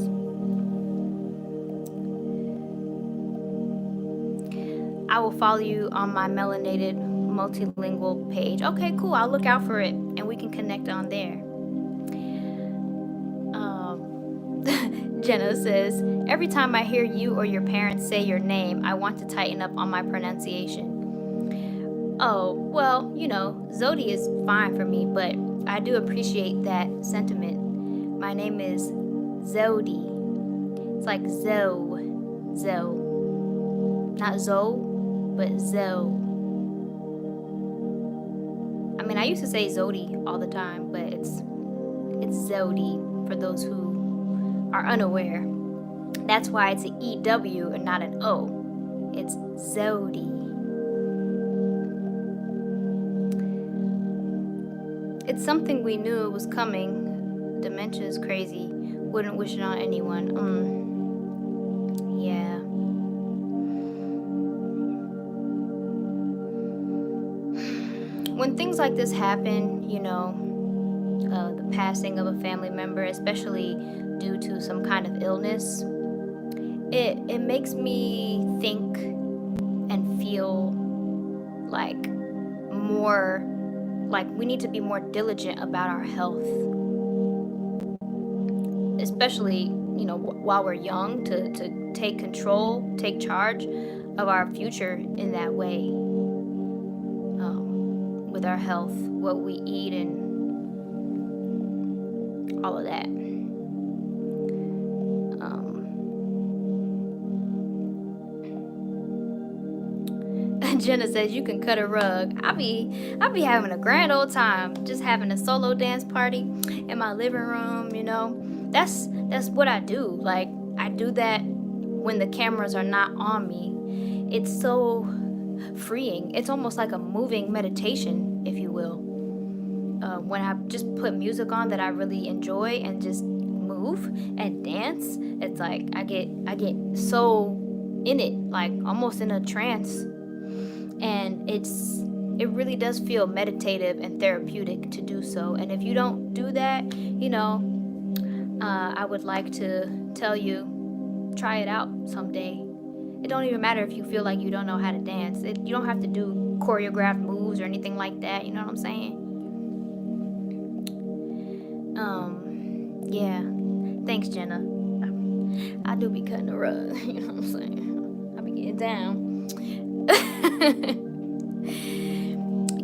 I will follow you on my melanated multilingual page. Okay, cool. I'll look out for it and we can connect on there. Jenna says, every time I hear you or your parents say your name, I want to tighten up on my pronunciation. Oh, well, you know, Zewdy is fine for me, but I do appreciate that sentiment. My name is Zewdy. It's like Zoe. Not Zoe, but Zoe. I mean, I used to say Zewdy all the time, but it's Zewdy for those who are unaware. That's why it's an EW and not an O. It's Zewdy. It's something we knew it was coming. Dementia is crazy. Wouldn't wish it on anyone. Yeah. When things like this happen, you know, the passing of a family member, especially due to some kind of illness, it makes me think and feel like we need to be more diligent about our health, especially, you know, while we're young, to take control, take charge of our future in that way, with our health, what we eat and all of that. Jenna says you can cut a rug. I be having a grand old time, just having a solo dance party in my living room. You know, that's what I do. Like, I do that when the cameras are not on me. It's so freeing. It's almost like a moving meditation, if you will. When I just put music on that I really enjoy and just move and dance, it's like I get so in it, like almost in a trance. And it really does feel meditative and therapeutic to do so. And if you don't do that, you know, I would like to tell you, try it out someday. It don't even matter if you feel like you don't know how to dance. You don't have to do choreographed moves or anything like that. You know what I'm saying? Yeah. Thanks, Jenna. I do be cutting the rug. You know what I'm saying? I be getting down.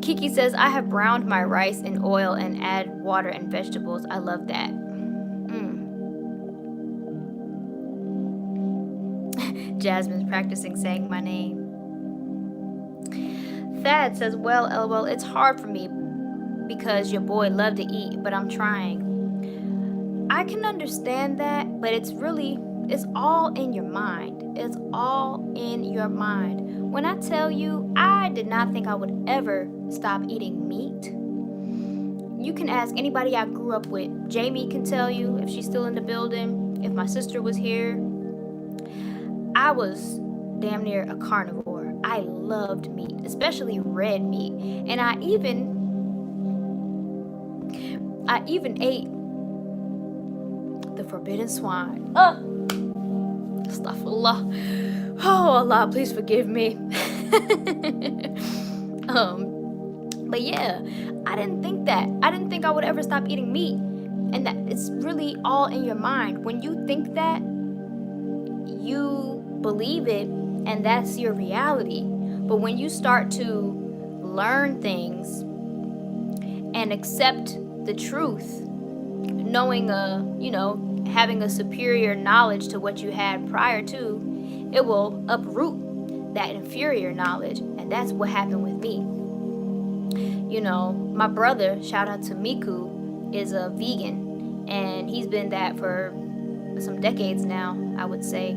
Kiki says, I have browned my rice in oil and add water and vegetables. I love that. Jasmine's practicing saying my name. Thad says, well, LOL, it's hard for me because your boy loved to eat, but I'm trying. I can understand that, but it's all in your mind. It's all in your mind. When I tell you, I did not think I would ever stop eating meat. You can ask anybody I grew up with. Jamie can tell you if she's still in the building. If my sister was here, I was damn near a carnivore. I loved meat, especially red meat. And I even ate the forbidden swine. Astaghfirullah. Oh, Allah, please forgive me. But yeah, I didn't think that. I didn't think I would ever stop eating meat. And that it's really all in your mind. When you think that, you believe it, and that's your reality. But when you start to learn things and accept the truth, knowing having a superior knowledge to what you had prior to, it will uproot that inferior knowledge. And that's what happened with me. My brother, shout out to Miku, is a vegan, and he's been that for some decades now, I would say,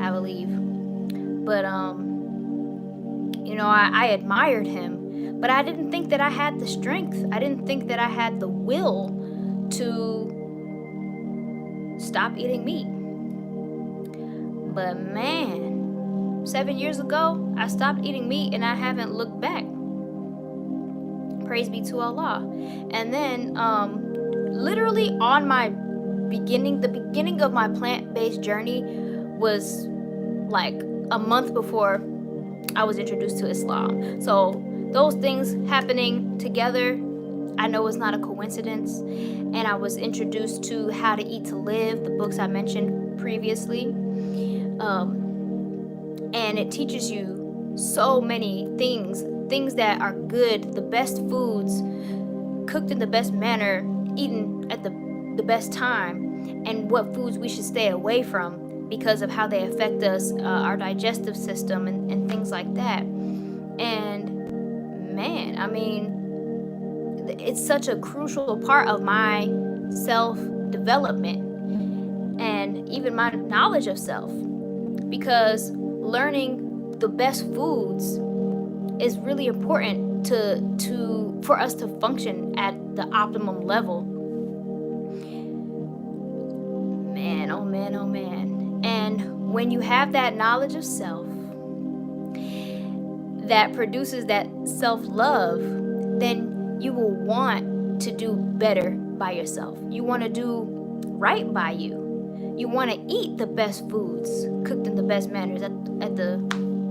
I believe. But I admired him, but I didn't think that I had the strength. I didn't think that I had the will to stop eating meat. But man, 7 years ago, I stopped eating meat and I haven't looked back. Praise be to Allah. And then literally on my the beginning of my plant-based journey was like a month before I was introduced to Islam. So those things happening together, I know it's not a coincidence. And I was introduced to How to Eat to Live, the books I mentioned previously. And it teaches you so many things that are good, the best foods, cooked in the best manner, eaten at the best time, and what foods we should stay away from because of how they affect us, our digestive system, and things like that. And man, I mean, it's such a crucial part of my self-development and even my knowledge of self, because learning the best foods is really important for us to function at the optimum level. Man, oh man, oh man. And when you have that knowledge of self that produces that self-love, then you will want to do better by yourself. You want to do right by you. You want to eat the best foods, cooked in the best manners, at the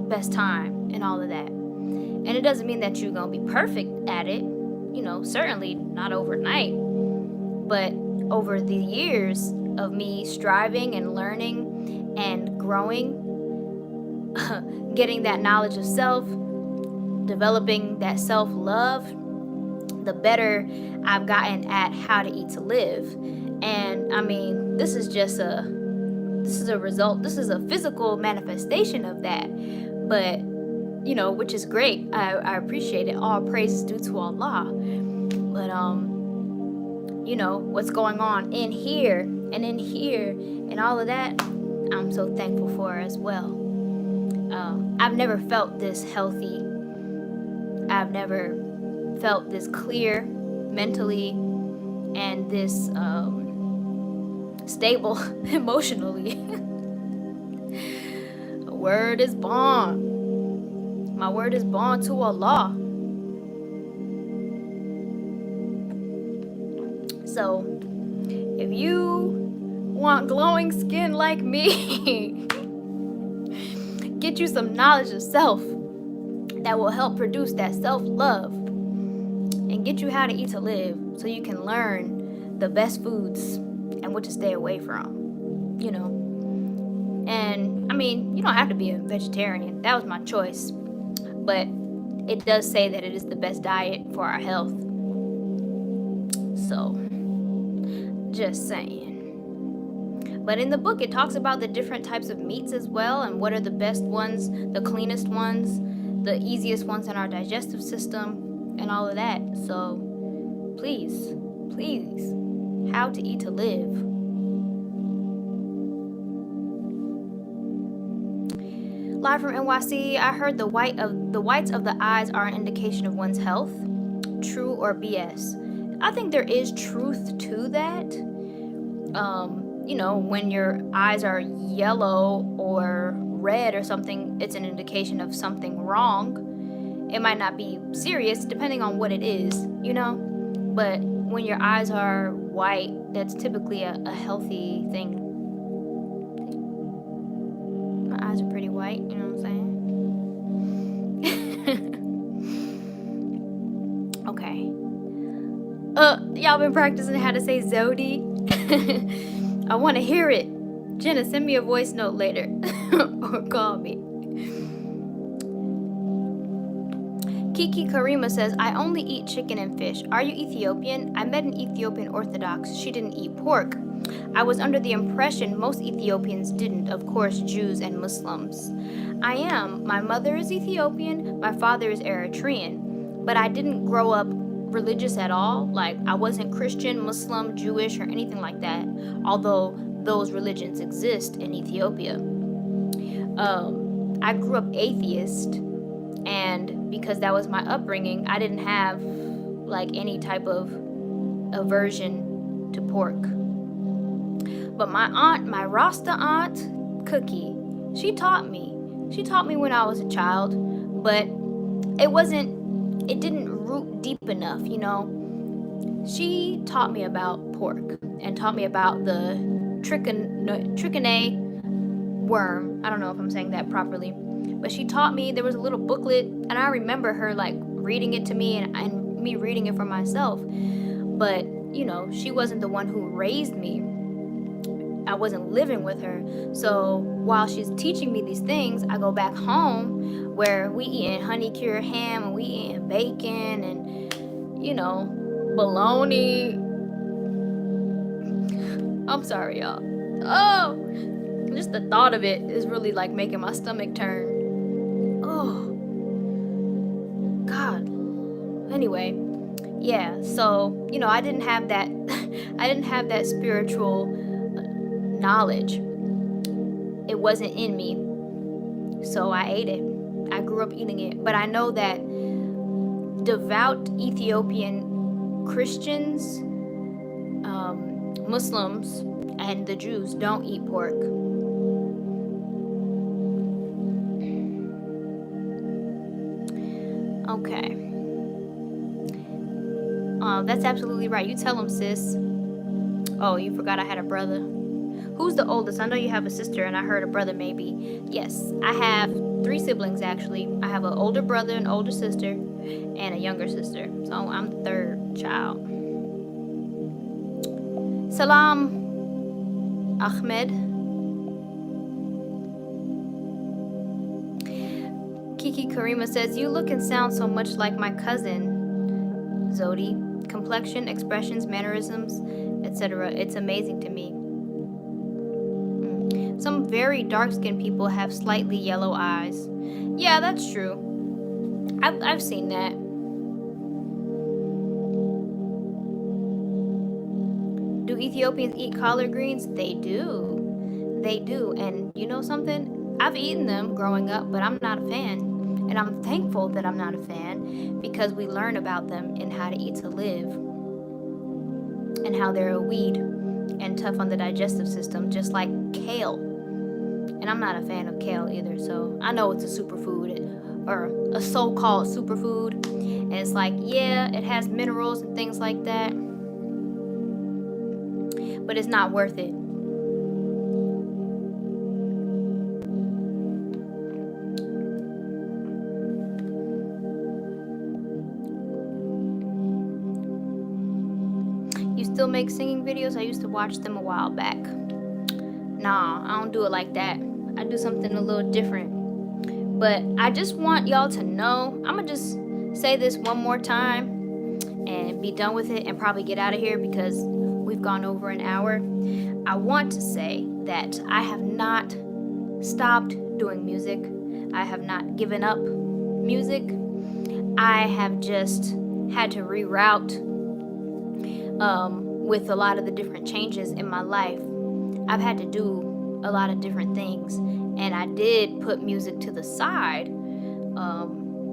best time, and all of that. And it doesn't mean that you're going to be perfect at it, certainly not overnight. But over the years of me striving and learning and growing, getting that knowledge of self, developing that self-love, the better I've gotten at how to eat to live. And I mean, this is a result, this is a physical manifestation of that. But which is great. I appreciate it. All praise is due to Allah. But what's going on in here and all of that, I'm so thankful for as well. I've never felt this healthy. I've never felt this clear mentally and this stable emotionally. Word is bond. My word is bond to Allah. So, if you want glowing skin like me, get you some knowledge of self that will help produce that self-love and get you how to eat to live so you can learn the best foods and what to stay away from, And, I mean, you don't have to be a vegetarian. That was my choice. But it does say that it is the best diet for our health. So, just saying. But in the book, it talks about the different types of meats as well, and what are the best ones, the cleanest ones, the easiest ones in our digestive system, and all of that. So please, how to eat to live. Live from NYC, I heard the whites of the eyes are an indication of one's health. True or BS? I think there is truth to that. When your eyes are yellow or red or something, it's an indication of something wrong. It might not be serious depending on what it is, but when your eyes are white, that's typically a healthy thing. My eyes are pretty white, you know what I'm saying? Okay. Y'all been practicing how to say Zewdy? I want to hear it. Jenna, send me a voice note later or call me. Kiki Karima says, I only eat chicken and fish. Are you Ethiopian? I met an Ethiopian Orthodox. She didn't eat pork. I was under the impression most Ethiopians didn't, of course, Jews and Muslims. I am. My mother is Ethiopian. My father is Eritrean. But I didn't grow up religious at all. Like, I wasn't Christian, Muslim, Jewish, or anything like that, although those religions exist in Ethiopia. I grew up atheist, and because that was my upbringing, I didn't have like any type of aversion to pork. But my Rasta aunt, Cookie, she taught me when I was a child, but it didn't root deep enough, She taught me about pork and taught me about the trichinae worm. I don't know if I'm saying that properly, but she taught me. There was a little booklet, and I remember her like reading it to me and me reading it for myself. But she wasn't the one who raised me. I wasn't living with her. So while she's teaching me these things, I go back home where we eating honey cured ham and we eating bacon and bologna. I'm sorry, y'all. Oh, just the thought of it is really like making my stomach turn. Oh, God. Anyway, yeah. So I didn't have that. I didn't have that spiritual knowledge. It wasn't in me, so I ate it. I grew up eating it. But I know that devout Ethiopian Christians, Muslims, and the Jews don't eat pork. Okay. That's absolutely right. You tell them, sis. Oh, you forgot I had a brother. Who's the oldest? I know you have a sister, and I heard a brother maybe. Yes, I have 3 siblings, actually. I have an older brother, an older sister, and a younger sister. So I'm the 3rd child. Salam, Ahmed. Kiki Karima says, you look and sound so much like my cousin, Zewdy. Complexion, expressions, mannerisms, etc. It's amazing to me. Some very dark-skinned people have slightly yellow eyes. Yeah, that's true. I've seen that. Do Ethiopians eat collard greens? They do. They do. And you know something? I've eaten them growing up, but I'm not a fan. And I'm thankful that I'm not a fan, because we learn about them in How to Eat to Live and how they're a weed and tough on the digestive system, just like kale. And I'm not a fan of kale either, so I know it's a superfood, or a so-called superfood. And it's like, yeah, it has minerals and things like that, but it's not worth it. Still make singing videos? I used to watch them a while back. Nah, I don't do it like that. I do something a little different. But I just want y'all to know, I'm gonna just say this one more time and be done with it and probably get out of here because we've gone over an hour. I want to say that I have not stopped doing music. I have not given up music. I have just had to reroute with a lot of the different changes in my life. I've had to do a lot of different things, and I did put music to the side.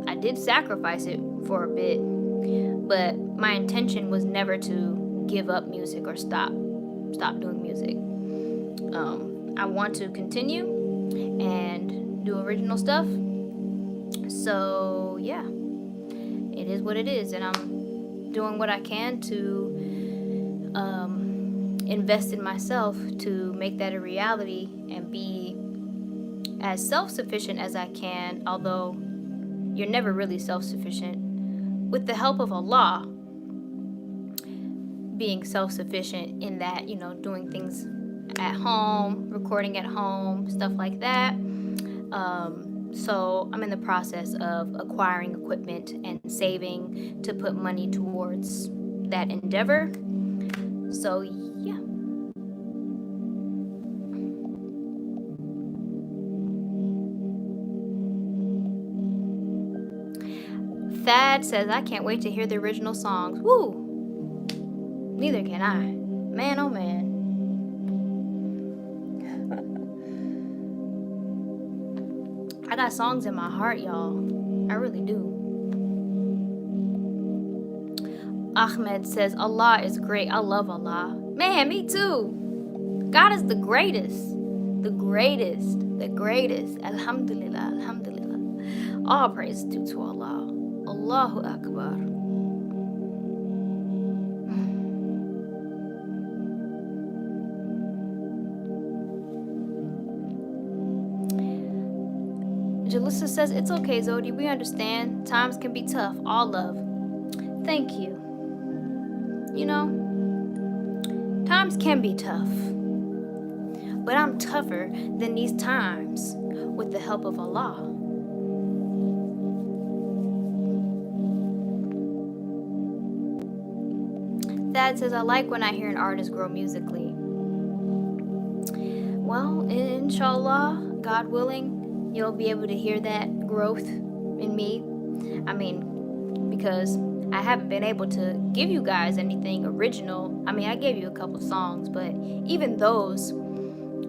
I did sacrifice it for a bit, but my intention was never to give up music or stop doing music. I want to continue and do original stuff. So yeah, it is what it is, and I'm doing what I can to invest in myself to make that a reality and be as self-sufficient as I can, although you're never really self-sufficient. With the help of Allah, being self-sufficient in that, doing things at home, recording at home, stuff like that. So I'm in the process of acquiring equipment and saving to put money towards that endeavor. So yeah. Thad says, I can't wait to hear the original songs. Woo! Neither can I. Man, oh man. I got songs in my heart, y'all. I really do. Ahmed says, Allah is great. I love Allah. Man, me too. God is the greatest. The greatest. The greatest. Alhamdulillah. Alhamdulillah. All praise due to Allah. Allahu Akbar. Jalissa says, it's okay, Zewdy. We understand. Times can be tough. All love. Thank you. Times can be tough. But I'm tougher than these times with the help of Allah. Thad says, I like when I hear an artist grow musically. Well, inshallah, God willing, you'll be able to hear that growth in me. I mean, because I haven't been able to give you guys anything original. I mean, I gave you a couple songs, but even those,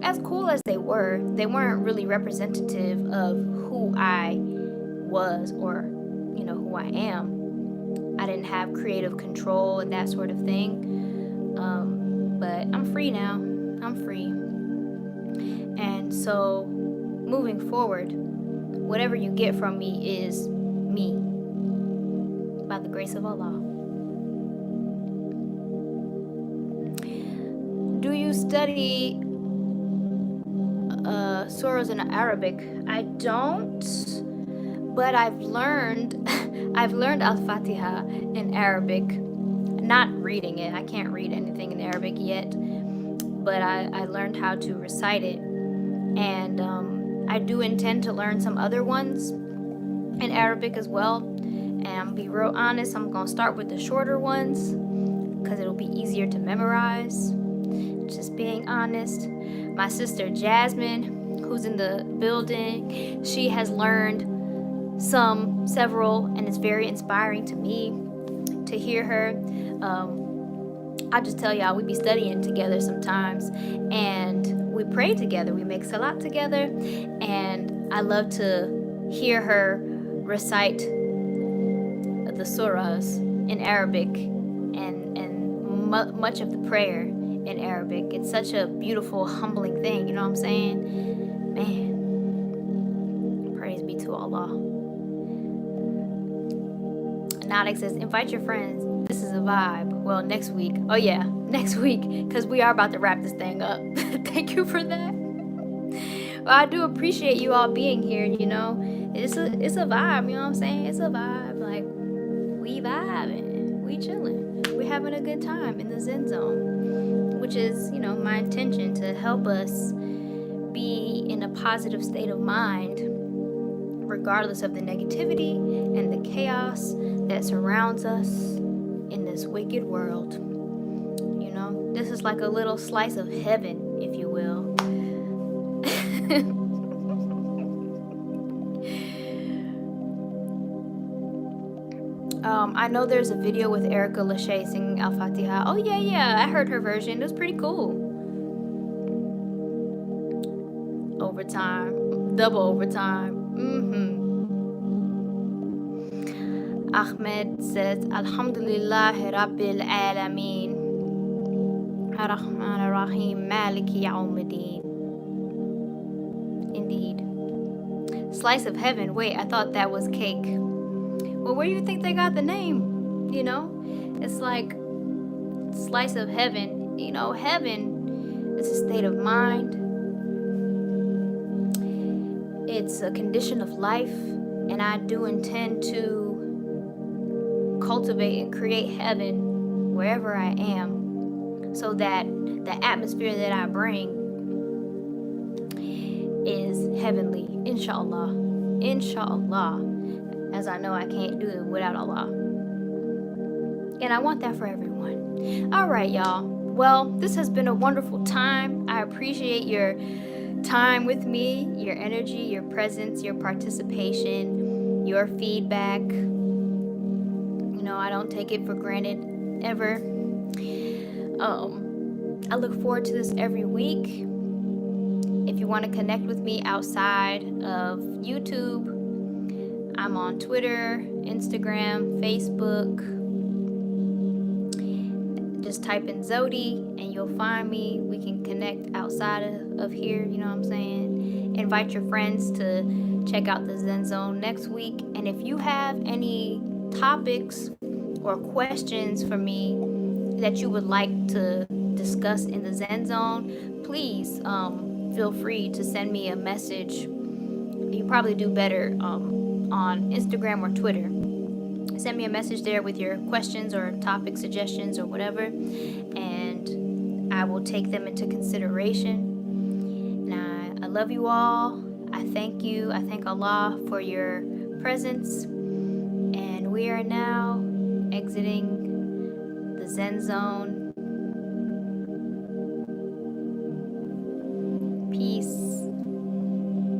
as cool as they weren't really representative of who I was or, who I am. I didn't have creative control and that sort of thing. But I'm free now. I'm free. And so moving forward, whatever you get from me is me, by the grace of Allah. Do you study surahs in Arabic? I don't, but I've learned Al-Fatiha in Arabic. Not reading it. I can't read anything in Arabic yet, but I learned how to recite it. And I do intend to learn some other ones in Arabic as well. And I'm be real honest, I'm going to start with the shorter ones because it'll be easier to memorize. Just being honest. My sister Jasmine, who's in the building, she has learned several, and it's very inspiring to me to hear her. I'll just tell y'all, we be studying together sometimes, and we pray together, we make salat together, and I love to hear her recite the surahs in Arabic and much of the prayer in Arabic. It's such a beautiful, humbling thing, you know what I'm saying? Man, praise be to Allah. Nadik says, invite your friends. This is a vibe. Well, next week. Oh yeah, next week, because we are about to wrap this thing up. Thank you for that. Well, I do appreciate you all being here, It's a vibe, you know what I'm saying? It's a vibe. Like, we vibing. We chilling. We're having a good time in the Zen zone, which is, my intention to help us be in a positive state of mind regardless of the negativity and the chaos that surrounds us in this wicked world. This is like a little slice of heaven, if you will. I know there's a video with Erica Lachey singing Al-Fatiha. Oh yeah, I heard her version. It was pretty cool. Overtime, double overtime. Ahmed says, Alhamdulillah Rabbil Alameen. Ar-Rahman Ar-Rahim Maliki Yawmiddin. Indeed. Slice of heaven. Wait, I thought that was cake. Well, where do you think they got the name? You know? It's like slice of heaven. You know, heaven is a state of mind. It's a condition of life. And I do intend to cultivate and create heaven wherever I am, so that the atmosphere that I bring is heavenly, inshallah, as I know I can't do it without Allah, and I want that for everyone. All right, y'all, well, this has been a wonderful time. I appreciate your time with me, your energy, your presence, your participation, your feedback. I don't take it for granted ever. I look forward to this every week. If you want to connect with me outside of YouTube, I'm on Twitter, Instagram, Facebook. Just type in Zewdy and you'll find me. We can connect outside of here, you know what I'm saying? Invite your friends to check out the Zen Zone next week. And if you have any topics or questions for me that you would like to discuss in the Zen Zone, please feel free to send me a message. You probably do better on Instagram or Twitter. Send me a message there with your questions or topic suggestions or whatever, and I will take them into consideration. And I love you all. I thank you. I thank Allah for your presence. And we are now exiting the Zen Zone